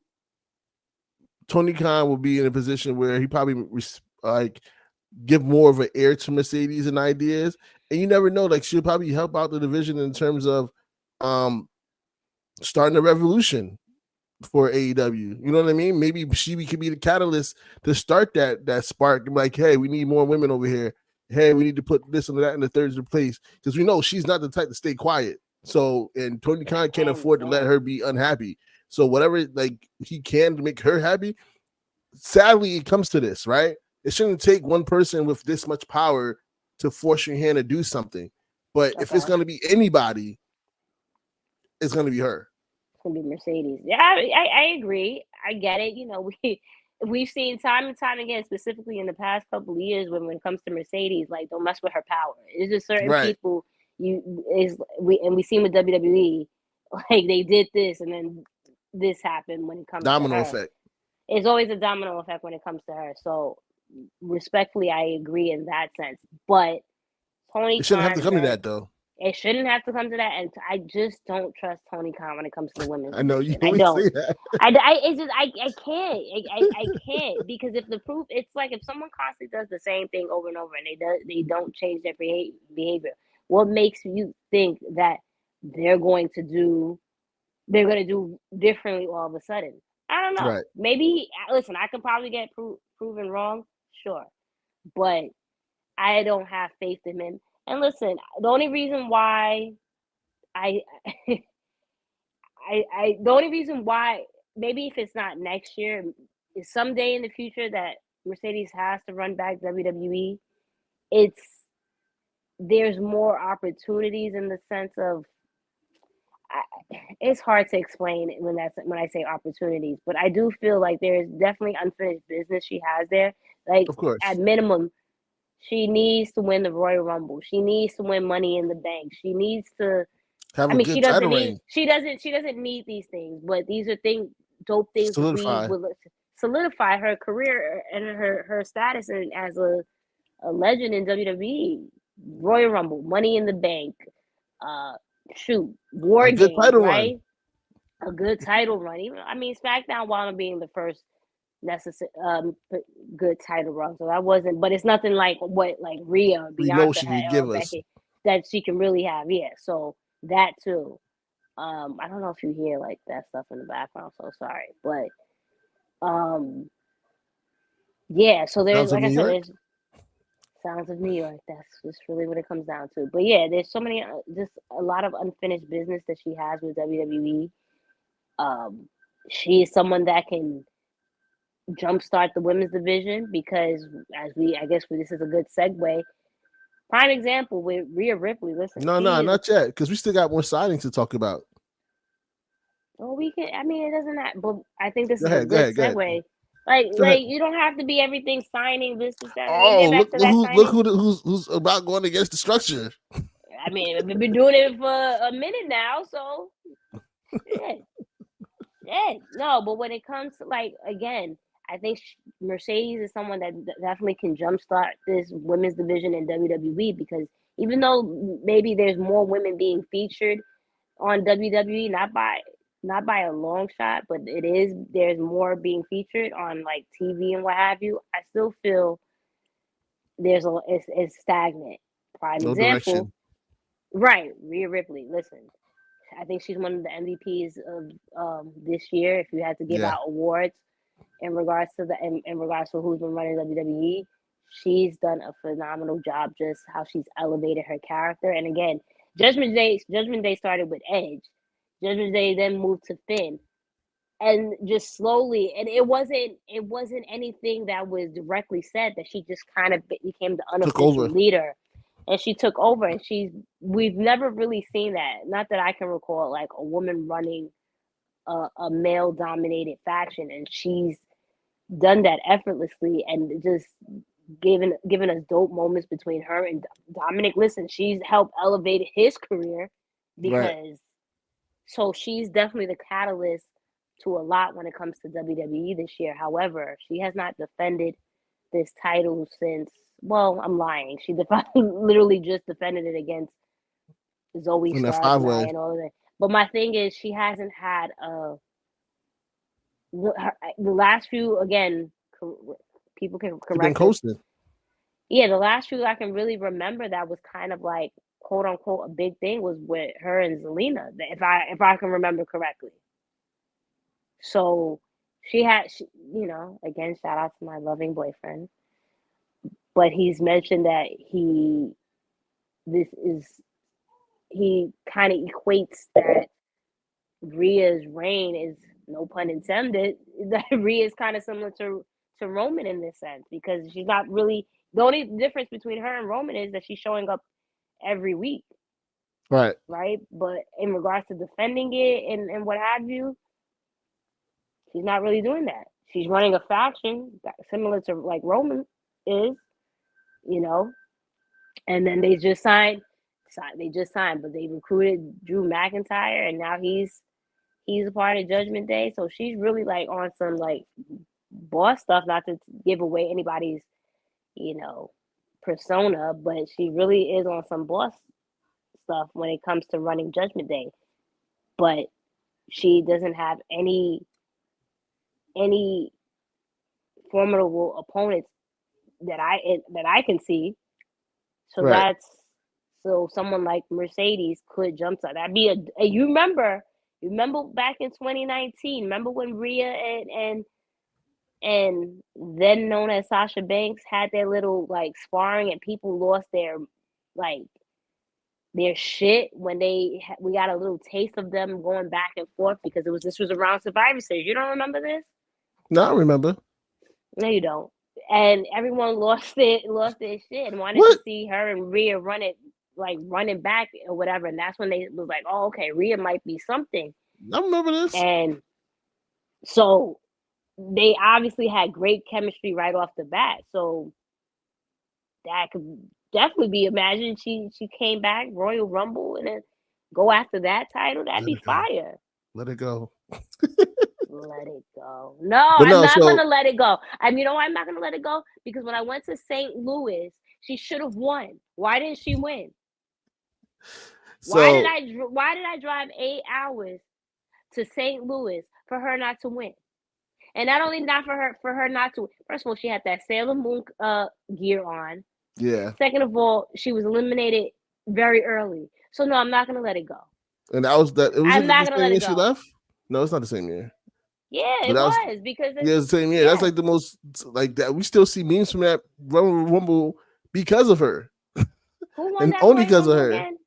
Tony Khan will be in a position where he probably like give more of an air to Mercedes and ideas. And you never know, like she'll probably help out the division in terms of um starting a revolution for AEW. You know what I mean? Maybe she could be the catalyst to start that spark. Like, hey, we need more women over here. Hey, we need to put this and that in the third place because we know she's not the type to stay quiet. So, and Tony Khan can't And afford to let her be unhappy. So, whatever like he can to make her happy. Sadly, it comes to this, right? It shouldn't take one person with this much power to force your hand to do something. But if it's okay, going to be anybody, it's going to be her. it's gonna be Mercedes. Yeah, I agree. I get it. We we've seen time and time again, specifically in the past couple of years, when it comes to Mercedes, like don't mess with her power. It's just certain Right. people we seen with WWE, like they did this and then this happened when it comes to Domino her. effect. It's always a domino effect when it comes to her. So respectfully, I agree in that sense. But Tony It shouldn't have Khan to is come to very. that though. It shouldn't have to come to that, and I just don't trust Tony Khan when it comes to the women's I know you division. I always don't. say that. It's just I can't. I can't because if the proof, it's like if someone constantly does the same thing over and over and they don't change their behavior. What makes you think that they're going to do differently all of a sudden? I don't know. Right. Maybe listen. I could probably get proven wrong, sure, but I don't have faith in him. And listen, the only reason why I the only reason why maybe if it's not next year is someday in the future that Mercedes has to run back WWE. It's there's more opportunities in the sense of it's hard to explain when I say opportunities, but I do feel like there's definitely unfinished business she has there. Like Of course. at minimum, she needs to win the Royal Rumble. She needs to win Money in the Bank. She needs to. Have I a mean, she good doesn't title need. reign. She doesn't need these things, but these are dope things we Solidify. would solidify her career and her status as a legend in WWE. Royal Rumble, Money in the Bank, uh, War A good Games, title run. right? A good title run. Even I mean, SmackDown wound up being the first necessary good title run. So that wasn't, but it's nothing like what like Rhea or We know Bianca she could had or give us. Becky that she can really have. Yeah, so that too. I don't know if you hear like that stuff in the background. So sorry, but um, yeah. So there's Sounds of like I New said, York. there's sounds of New York. That's just really what it comes down to. But yeah, there's so many just a lot of unfinished business that she has with WWE. Um, she is someone that can jumpstart the women's division because I guess this is a good segue. Prime example with Rhea Ripley. Listen, No, she no, is. not yet. Because we still got more signings to talk about. Well, we can. I mean, it doesn't have. But I think this Go is a ahead. Go good ahead. Go ahead. segue. Go ahead. Like you don't have to be everything signing this, that. We'll Oh, get back to that look signing. who's about going against the structure. I mean, we've been doing it for a minute now, so yeah. Yeah, no, but when it comes to like again, I think Mercedes is someone that definitely can jumpstart this women's division in WWE because even though maybe there's more women being featured on WWE, not by a long shot, but there's more being featured on like TV and what have you. I still feel it's stagnant. Prime No example, direction. right? Rhea Ripley. Listen, I think she's one of the MVPs of this year. If you had to give Yeah. out awards in regards to who's been running WWE, she's done a phenomenal job. Just how she's elevated her character. And again, Judgment Day started with Edge. Judgment Day then moved to Finn, and just slowly. And it wasn't anything that was directly said. That she just kind of became the Took unofficial over. leader and she took over and we've never really seen that, not that I can recall, like a woman running a male dominated faction, and she's done that effortlessly and just given us dope moments between her and Dominic. Listen, she's helped elevate his career Right. because so she's definitely the catalyst to a lot when it comes to WWE this year. However, she has not defended this title since. Well, I'm lying. She literally just defended it against Zoe In that Stark five and I way. and all of that. But my thing is, she hasn't had the last few again. People can She been correct us. coasting. Yeah, the last few I can really remember that was kind of like quote unquote a big thing was with her and Zelina, if I can remember correctly. So again, shout out to my loving boyfriend, but he's mentioned that this is he kind of equates that Rhea's reign is, no pun intended, that Rhea is kind of similar to Roman in this sense because she's not really, the only difference between her and Roman is that she's showing up every week, Right. right? But in regards to defending it and what have you, she's not really doing that. she's running a faction similar to like Roman is, you know. And then they just signed. They just signed, but they recruited Drew McIntyre, and now he's a part of Judgment Day. So she's really like on some like boss stuff. Not to give away anybody's, you know, persona, but she really is on some boss stuff when it comes to running Judgment Day. But she doesn't have any formidable opponents that I can see. So Right. so someone like Mercedes could jump to that'd be you remember back in 2019, remember when Rhea and then known as Sasha Banks had their little like sparring and people lost like their shit when we got a little taste of them going back and forth because this was around Survivor Series. You don't remember this? No, I remember. No, you don't. And everyone lost their shit and wanted to What? see her and Rhea running back or whatever. And that's when they was like, oh, okay, Rhea might be something. I remember this. And so they obviously had great chemistry right off the bat. So that could definitely be imagined. She came back, Royal Rumble, and then go after that title. That'd be fire. Let it go. Let it go. No, But I'm not gonna let it go. You know why I'm not gonna let it go? Because when I went to St. Louis, she should have won. Why didn't she win? Why did I drive 8 hours to St. Louis for her not to win? And not only not for her not to. First of all, she had that Sailor Moon gear on. Yeah. Second of all, she was eliminated very early. So no, I'm not gonna let it go. And that was that. It was I'm not the gonna same let year it she go. left. No, it's not the same year. Yeah, But it that was because yeah, it's the same year. That's like the most like that. We still see memes from that Royal Rumble because of her. Who won And that only Royal because of Rumble her. again?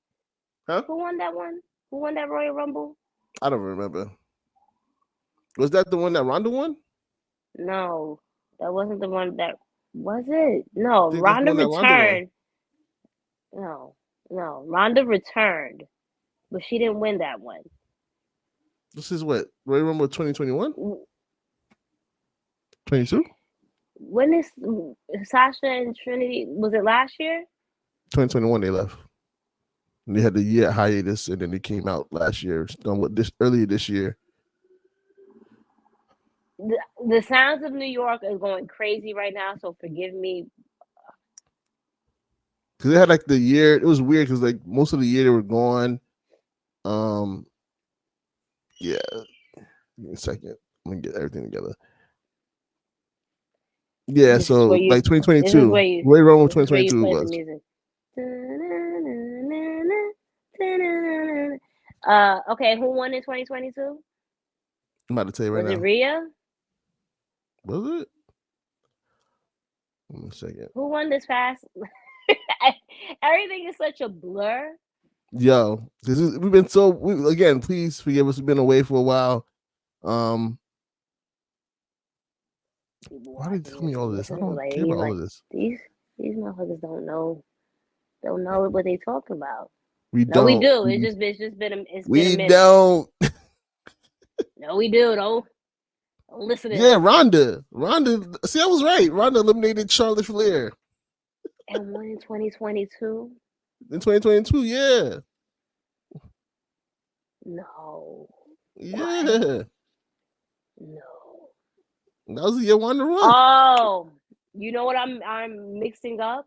Huh? Who won that one? Who won that Royal Rumble? I don't remember. Was that the one that Ronda won? No, that wasn't the one that was it. No, I think that's the Ronda one that Ronda won. returned. No, Ronda returned, but she didn't win that one. This is what Royal Rumble 2021, 22, When is Sasha and Trinity? Was it last year? 2021 they left. And they had the year hiatus, and then they came out last year. Earlier this year. The sounds of New York is going crazy right now, so forgive me. Because they had like the year, it was weird because like most of the year they were gone. Yeah. Give me a second. I'm gonna get everything together. Yeah, so like 2022, Royal Rumble 2022 play was. the music. Okay, who won in 2022? I'm about to tell you right now. Was it Rhea? Was it? Give me a second. Who won this fast? Everything is such a blur. Yo, we've been again, please forgive us. We've been away for a while. Why did you tell me all of this? I don't care about all of this. These motherfuckers don't know what they talking about. We We do. It's just been a minute. Don't. No, we do. Don't listen to Yeah, Ronda. See, I was right. Ronda eliminated Charlotte Flair. And won in 2022? In 2022, yeah. No. Yeah. What? No. That was the year Ronda won. Oh, you know what I'm mixing up?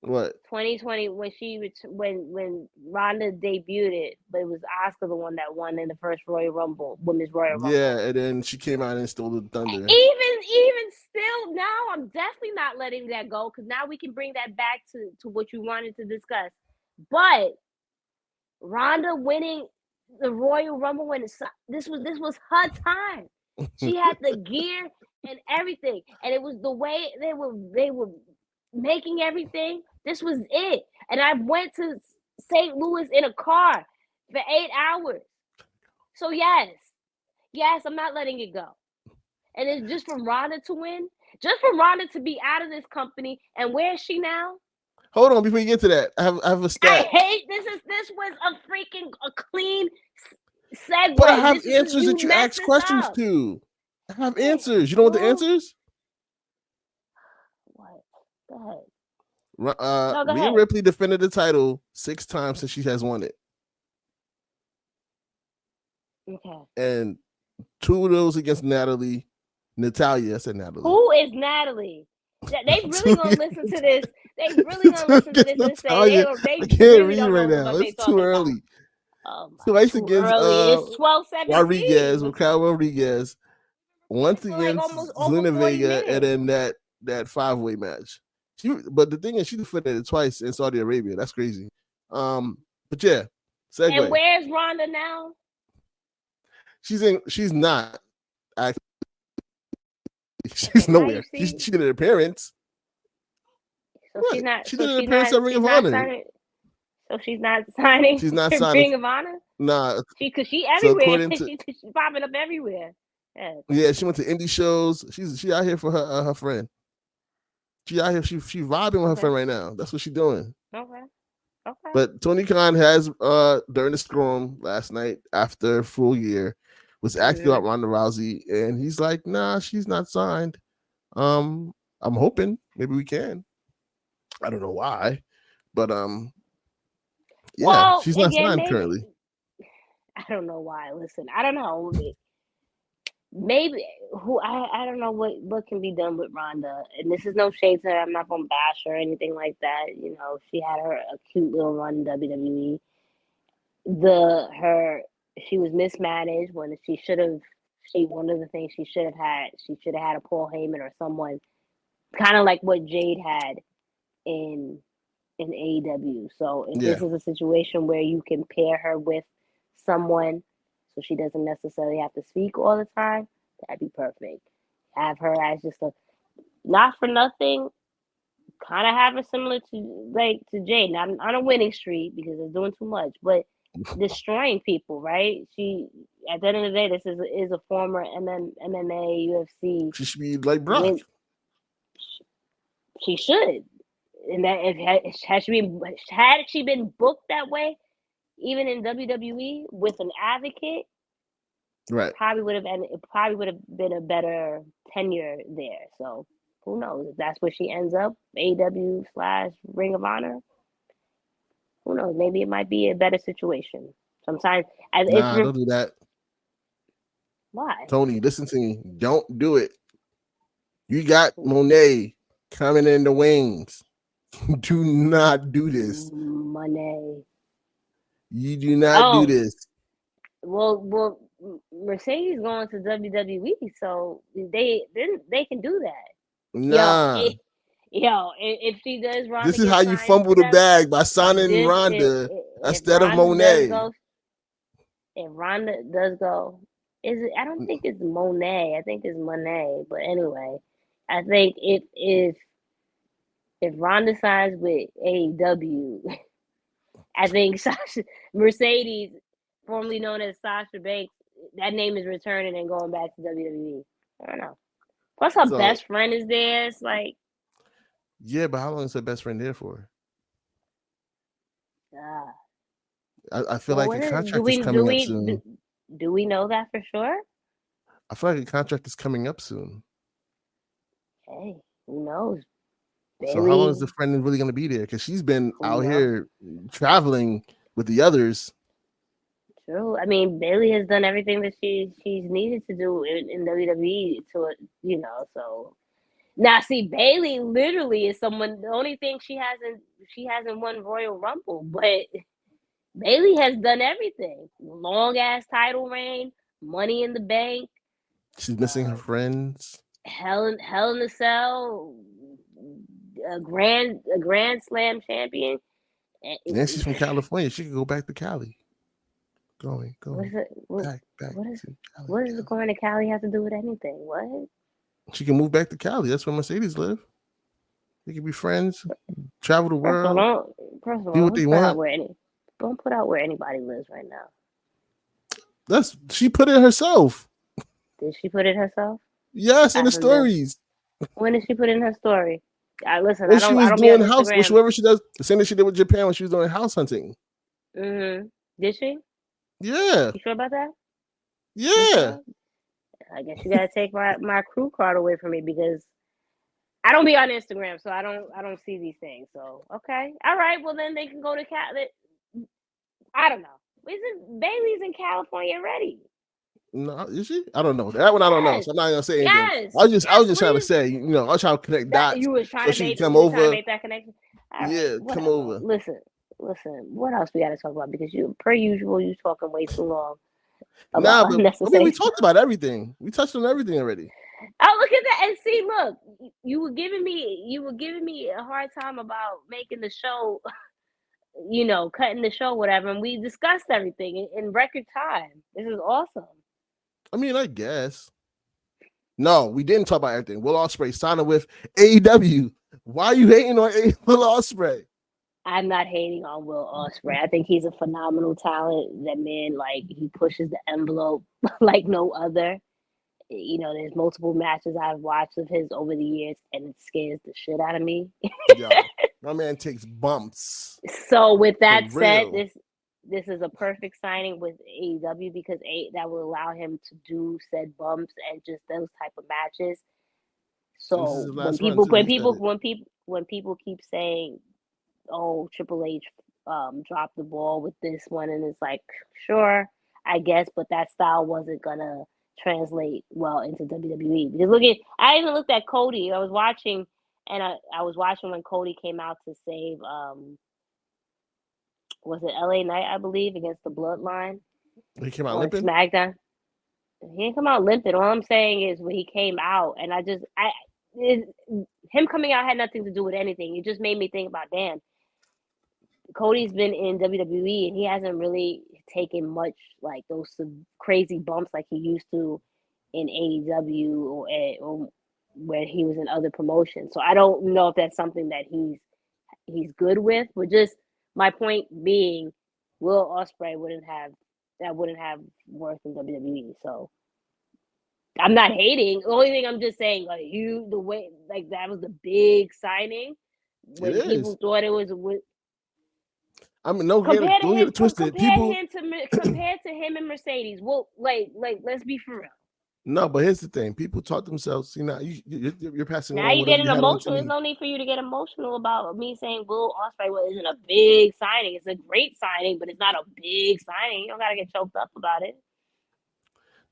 What? 2020 when Ronda debuted it, but it was Asuka the one that won in the first Royal Rumble, Women's Royal Rumble. Yeah, and then she came out and stole the thunder. Even still, now I'm definitely not letting that go because now we can bring that back to what you wanted to discuss. But Ronda winning the Royal Rumble when this was her time. She had the gear and everything, and it was the way they were making everything. This was it, and I went to St. Louis in a car for 8 hours. So yes, I'm not letting it go. And it's just for Ronda to win, just for Ronda to be out of this company. And where is she now? Hold on, before you get to that, I have a stat. I hate this. This was a clean segue. But I have answers that you ask questions to. I have answers. You know what the answers? What? Go ahead. No, go Rhea ahead. Ripley defended the title 6 times since she has won it. Okay. And 2 of those against Natalia. I said Natalie. Who is Natalie? They really gonna listen to this. They really gonna listen to this and say they can't really read don't know right what the now. fuck they It's too talking early. about. Oh my! Twice Too against early. It's 12:17. with Kyle Rodriguez. Once For like against almost over Zelina 40 Vega, and minutes. then that 5-way match. But the thing is, she defended it twice in Saudi Arabia. That's crazy. But yeah, segue. And where's Ronda now? She's not actually. She's nowhere. She did an appearance. So she's not. She So did an she's appearance not. at Ring She's of not Honor. signing. So she's not signing. She's not to signing. Ring of Honor. Nah. Because she So everywhere. according to, she's popping up everywhere. Yeah, she went to indie shows. She out here for her friend. She out here. She vibing with her friend right now. That's what she's doing. Okay. But Tony Khan has during the Scrum last night after a full year was asked about Ronda Rousey, and he's like, "Nah, she's not signed. I'm hoping maybe we can. I don't know why, but yeah, well, she's not again, signed maybe, currently. I don't know why. Listen, I don't know. Maybe I don't know what can be done with Ronda, and this is no shade to her. I'm not gonna bash her or anything like that. You know, she had a cute little run in WWE. She was mismanaged when she should have. One of the things she should have had a Paul Heyman or someone, kind of like what Jade had in AEW. So if this is a situation where you can pair her with someone so she doesn't necessarily have to speak all the time, that'd be perfect. Have her as just a not for nothing, kind of have her similar to Jade, not on a winning streak because it's doing too much, but destroying people, right? She at the end of the day, this is a former MMA UFC. She should be like Brock. She should. And that had she been booked that way, even in WWE with an advocate, right? Probably would have been a better tenure there. So who knows if that's where she ends up, AEW / Ring of Honor. Who knows? Maybe it might be a better situation. Sometimes, don't do that. Why? Tony, listen to me. Don't do it. You got Moné coming in the wings. Do not do this. Moné. You do not do this. Well, Mercedes going to WWE, so they can do that. Nah. If she does Ronda, this is how you fumble the bag by signing Ronda instead of Moné. If Ronda does go, I don't think it's Moné. I think it's Moné. But anyway, I think if Ronda signs with AEW, I think Mercedes, formerly known as Sasha Banks, that name is returning and going back to WWE. I don't know. Plus, her best friend is there. It's like, yeah, but how long is her best friend there for? I feel like a contract is coming up soon. Do we know that for sure? I feel like a contract is coming up soon. Hey, who knows? Bailey. So how long is the friend really going to be there? Because she's been out here traveling with the others. True. I mean, Bailey has done everything that she's needed to do in WWE so now see, Bailey literally is someone. The only thing she hasn't won Royal Rumble, but Bailey has done everything. Long ass title reign, Money in the Bank. She's missing her friends. Hell in a Cell, a Grand Slam champion. And she's from California. She could go back to Cali. Going. Back to Cali. What does going to Cali have to do with anything? What? She can move back to Cali. That's where Mercedes live. They can be friends, travel the world. First of all, do what they want. Don't put out where anybody lives right now. She put it herself. Did she put it herself? Yes, in the stories. When did she put in her story? Listen, when she was doing house, whatever she does, the same thing she did with Japan when she was doing house hunting. Mm-hmm. Did she? Yeah. You sure about that? Yeah. I guess you gotta take my crew card away from me because I don't be on Instagram, so I don't see these things. So okay, all right. Well, then they can go to Cal. I don't know. Isn't Bailey's in California already? No, is she? I don't know. That one I don't know. Yes, So I'm not gonna say anything. yes, I yes. was just trying to Please. say, I was trying to connect That dots so she could come you was trying to over. make that connection. All right, Yeah, come whatever. over. Listen. What else we got to talk about? Because you, per usual, you talking way too long about Nah, but I mean, we unnecessary stuff. talked about everything. We touched on everything already. Oh, look at that and see. Look, you were giving me a hard time about making the show. Cutting the show, whatever, and we discussed everything in record time. This is awesome. I mean, I guess. No, we didn't talk about everything. Will Ospreay signing with AEW. Why are you hating on Will Ospreay? I'm not hating on Will Ospreay. I think he's a phenomenal talent. That man, like, he pushes the envelope like no other. There's multiple matches I've watched of his over the years, and it scares the shit out of me. Yo, my man takes bumps. So, with For that said, real. this is a perfect signing with AEW because that will allow him to do said bumps and just those type of matches. And this is So his when last run people too. when He said people it. when people keep saying, "Oh, Triple H dropped the ball with this one," and it's like, sure, I guess, but that style wasn't gonna translate well into WWE because I even looked at Cody. I was watching, and I was watching when Cody came out to save was it LA Knight, I believe, against the Bloodline He came out on limping. SmackDown. He didn't come out limping. All I'm saying is when he came out, and him coming out had nothing to do with anything. It just made me think about, damn, Cody's been in WWE and he hasn't really taken much like those crazy bumps like he used to in AEW or where he was in other promotions. So I don't know if that's something that he's good with. But just my point being, Will Ospreay wouldn't have worth in WWE. So I'm not hating. The only thing I'm just saying, like, the way, like, that was the big signing It when people is. thought it was I mean, don't get it twisted. People. compared to him and Mercedes. Well, like let's be for real. No, but here's the thing. People taught themselves. You're passing Now along you're whatever getting you had on emotional. There's TV. no need for you to get emotional about me saying Will Ospreay isn't a big signing. It's a great signing, but it's not a big signing. You don't gotta get choked up about it.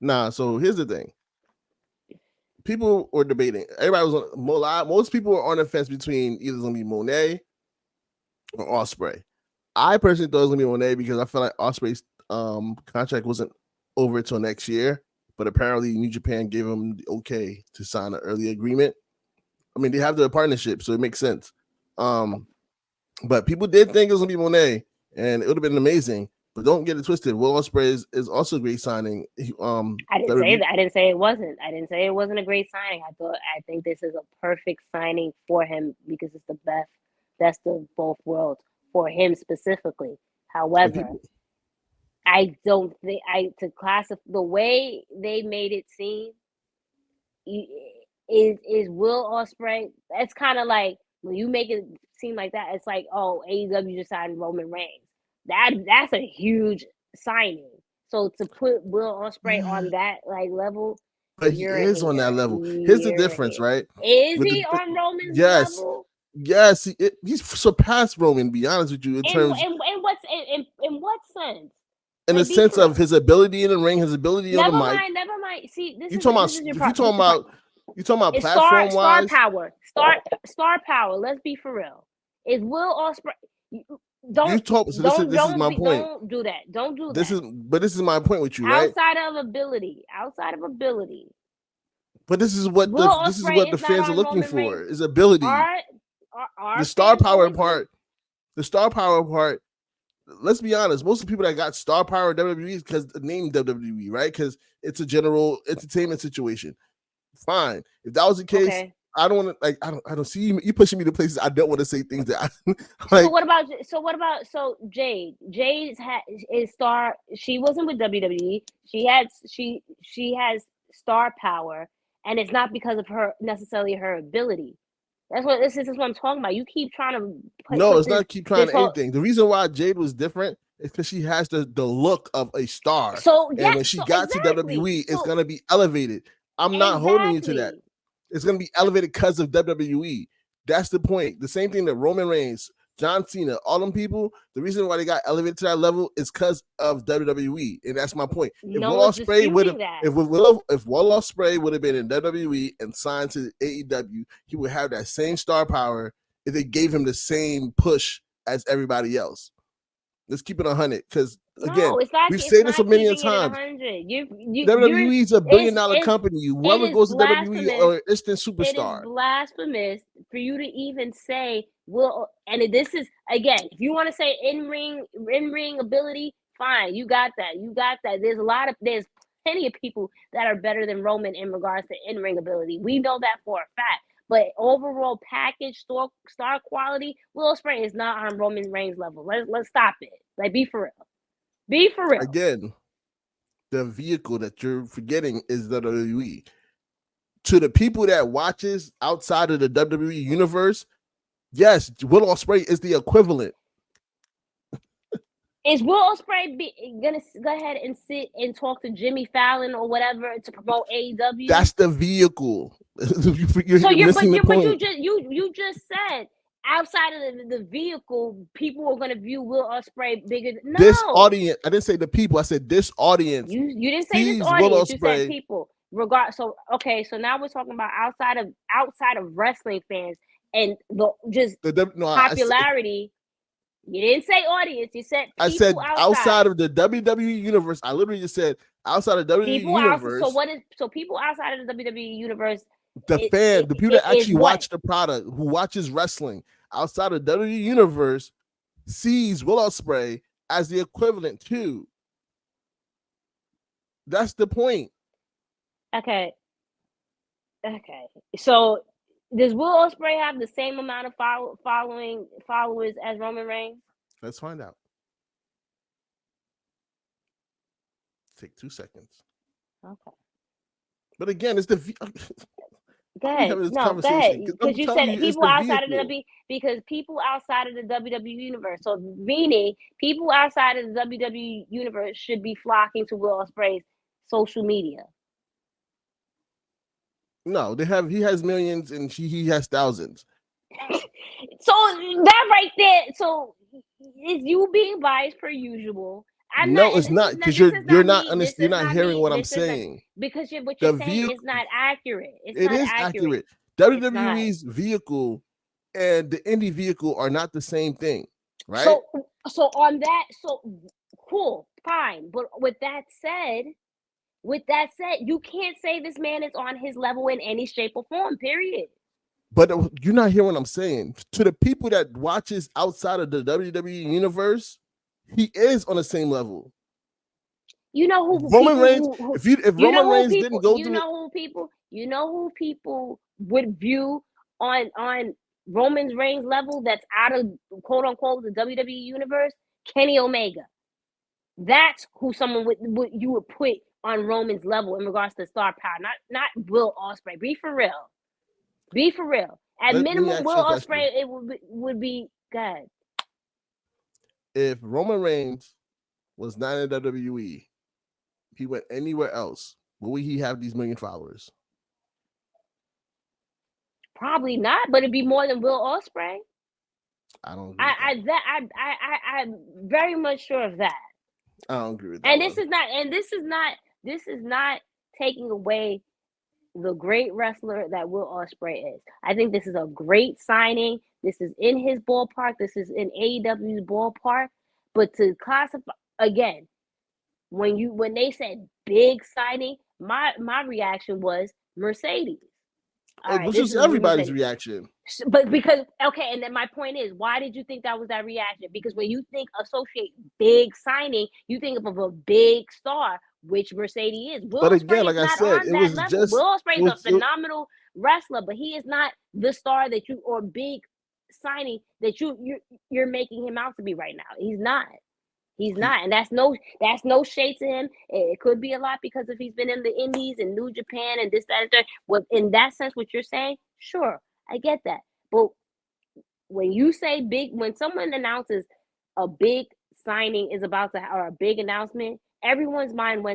Nah. So here's the thing. People were debating. Everybody was on. Most people were on the fence between either it's gonna be Monet or Ospreay. I personally thought it was gonna be Monet because I felt like Ospreay's contract wasn't over until next year. But apparently, New Japan gave him the okay to sign an early agreement. I mean, they have their partnership, so it makes sense. But people did think it was gonna be Monet, and it would have been amazing. But don't get it twisted. Will Ospreay is also a great signing. I didn't say that. I didn't say it wasn't. I didn't say it wasn't a great signing. I think this is a perfect signing for him because it's the best of both worlds for him specifically. And However, people, I don't think to classify the way they made it seem is Will Ospreay. That's kind of like when you make it seem like that. It's like, oh, AEW just signed Roman Reigns. That's a huge signing. So to put Will Ospreay on that like level, but he you're a is on that hater. level. Here's the You're a difference, hater. right? Is With he the on Roman's yes, level? yes, he's surpassed Roman. To be honest with you, in terms, In what sense? in the Like, be sense for of real. his ability in the ring, his ability on the Never mic. mind. Never mind. See, You talking about this is your if you problem. This talking is your about problem. you talking about It's platform star wise? power. Star power. Let's be for real. Is Will Ospreay? You talk. So this is my point. Don't do that. Don't do This that. is my point with you, right? Outside of ability, But Will this is Ospreay what is the not fans are on looking Roman Reigns. for is ability. Are The are star fans power always part. The star power part. Let's be honest. Most of the people that got star power in WWE is because the name WWE, right? Because it's a general entertainment situation. Fine. If that was the case, okay? I don't want to I don't see you pushing me to places I don't want to say things that I So like. Jade? Is star. She wasn't with WWE. She has star power, and it's not because of her necessarily her ability. This is what I'm talking about. You keep trying to No, put it's not keep trying this whole anything. The reason why Jade was different It's because she has the look of a star. So And yeah, when she so got to exactly. WWE, it's So gonna be elevated. I'm not holding you to that. exactly. It's gonna be elevated because of WWE. That's the point. The same thing that Roman Reigns, John Cena, all them people, the reason why they got elevated to that level is because of WWE. And that's my point. If No Will one's Ospreay would have disputing that. if Will Ospreay would have been in WWE and signed to AEW, he would have that same star power if they gave him the same push as everybody else. Let's keep it 100 because again, No, it's not. we've It's said this a not million keeping it at times. 100. You're. WWE is a billion-dollar It's company. it Whoever is goes to WWE blasphemous. or instant It is superstar. blasphemous for you to even say well. And this is again, if you want to say in ring ability, fine. You got that. You got that. There's plenty of people that are better than Roman in regards to in ring ability. We know that for a fact. But overall package star quality, Will Ospreay is not on Roman Reigns level. Let's stop it. Like be for real. Be for real. Again, the vehicle that you're forgetting is the WWE. To the people that watches outside of the WWE universe, yes, Will Ospreay is the equivalent. Is Will Ospreay gonna go ahead and sit and talk to Jimmy Fallon or whatever to promote AEW? That's the vehicle. So you're missing the point. you just said outside of the vehicle, people are gonna view Will Ospreay bigger. This No, audience, I didn't say the people. I said this audience you didn't say this sees Will audience. You said Ospreay. people. So okay, so now we're talking about outside of wrestling fans and the just popularity. You didn't say audience. You said people I said outside outside. of the WWE universe. I literally just said outside of WWE People outside. universe. So people outside of the WWE universe. The the people that actually watch the product, who watches wrestling outside of WWE universe, sees Will Ospreay as the equivalent to. That's the point. Okay. So does Will Ospreay have the same amount of followers as Roman Reigns? Let's find out. Take 2 seconds. Okay. But again, it's the. Go ahead. No, go ahead. Because you said people outside of the WWE. Because people outside of the WWE universe. So meaning people outside of the WWE universe should be flocking to Will Ospreay's social media. No, he has millions and he has thousands. So that right there. So is you being biased per usual? It's not because you're not hearing what I'm saying. Because what you're saying is not accurate. It is accurate. WWE's vehicle and the indie vehicle are not the same thing, right? So on that, so cool, fine. But with that said, you can't say this man is on his level in any shape or form. Period. But you're not hearing what I'm saying. To the people that watches outside of the WWE universe, he is on the same level. You know who Roman Reigns? If Roman Reigns didn't go through, you know who people would view on Roman Reigns level that's out of quote unquote the WWE universe. Kenny Omega. That's who someone you would put on Roman's level in regards to star power. Not Will Ospreay. Be for real. Be for real. At minimum, Will Ospreay it would be good. If Roman Reigns was not in WWE, he went anywhere else, would he have these million followers? Probably not, but it'd be more than Will Ospreay. I don't. I'm very much sure of that. I don't agree with that. And this is not taking away the great wrestler that Will Ospreay is. I think this is a great signing. This is in his ballpark. This is in AEW's ballpark. But to classify again, when they said big signing, my reaction was Mercedes. Which is everybody's reaction. But because and then my point is, why did you think that was that reaction? Because when you associate big signing, you think of a big star, which Mercedes is. But again, like I said, it was just Will Ospreay is a phenomenal wrestler, but he is not the star that you or big signing that you're making him out to be right now. He's not. He's not, and that's no shade to him. It could be a lot because if he's been in the Indies and New Japan and this, that, and that. Well, in that sense, what you're saying, sure, I get that. But when you say big, when someone announces a big signing is about to or a big announcement, everyone's mind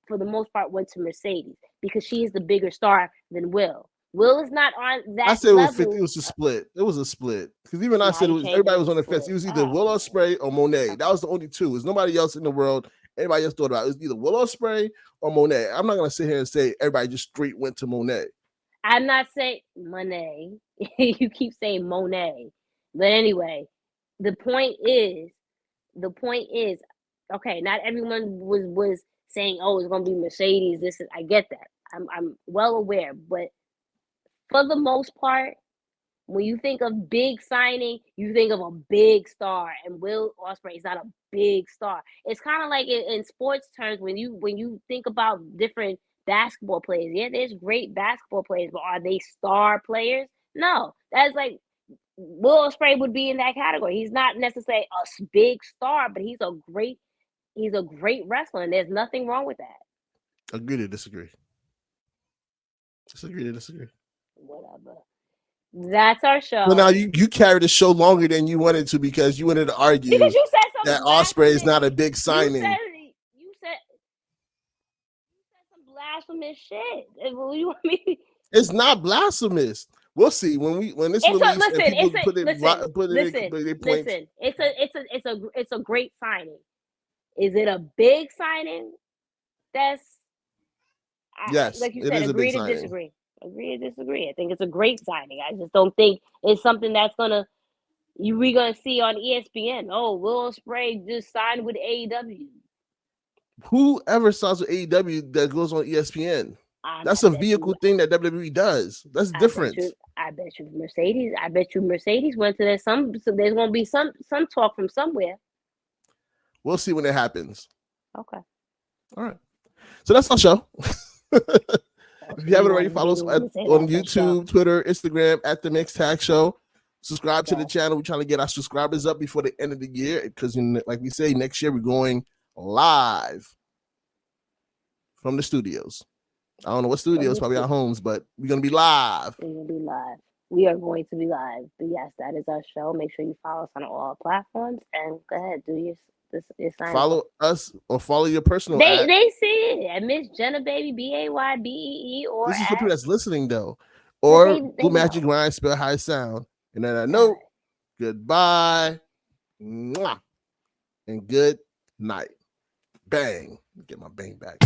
for the most part went to Mercedes because she is the bigger star than Will. Will is not on that I said it was 50. level. It was a split. It was a split because even I Now said it you was. changed Everybody it was to on the fence. split. It was either Will Ospreay or Monet. That was the only two. There's nobody else in the world. Anybody else thought about it. It was either Will Ospreay or Monet. I'm not gonna sit here and say everybody just straight went to Monet. I'm not saying Monet. You keep saying Monet, but anyway, the point is, okay. Not everyone was saying, "Oh, it's gonna be Mercedes." This is. I get that. I'm well aware, but for the most part, when you think of big signing, you think of a big star, and Will Ospreay is not a big star. It's kind of like in sports terms when you think about different basketball players. Yeah, there's great basketball players, but are they star players? No, that's like Will Ospreay would be in that category. He's not necessarily a big star, but he's a great wrestler, and there's nothing wrong with that. Agree to disagree. Disagree to disagree. Whatever. That's our show. So now you carried the show longer than you wanted to because you wanted to argue because you said that Ospreay is not a big signing. You said some blasphemous shit. What do you want me? It's not blasphemous. We'll see when this release and people put it in their points. Listen, it's a great signing. Is it a big signing? That's yes, like you it said, is agree a big to signing. disagree. Agree to disagree. I think it's a great signing. I just don't think it's something that's we're gonna see on ESPN. Oh, Will Ospreay just signed with AEW. Whoever signs with AEW that goes on ESPN. That's a vehicle thing that WWE does. That's different. I bet you Mercedes went to there. So there's gonna be some talk from somewhere. We'll see when it happens. Okay. All right. So that's our show. If you haven't already, follow us on YouTube, Twitter, Instagram at the Mixed Tag Show. Subscribe to the channel. We're trying to get our subscribers up before the end of the year because, like we say, next year we're going live from the studios. I don't know what studios, probably our homes, but we're going to be live. We're going to be live. We are going to be live. But yes, that is our show. Make sure you follow us on all platforms and go ahead, do your sign. Follow us or follow your personal. They see it at Miss Jenna Baby BAYBEE or this is for people that's listening though, or Blue Magic Grind, spell high sound, and then I know goodbye, mwah, and good night. Bang. Get my bang back.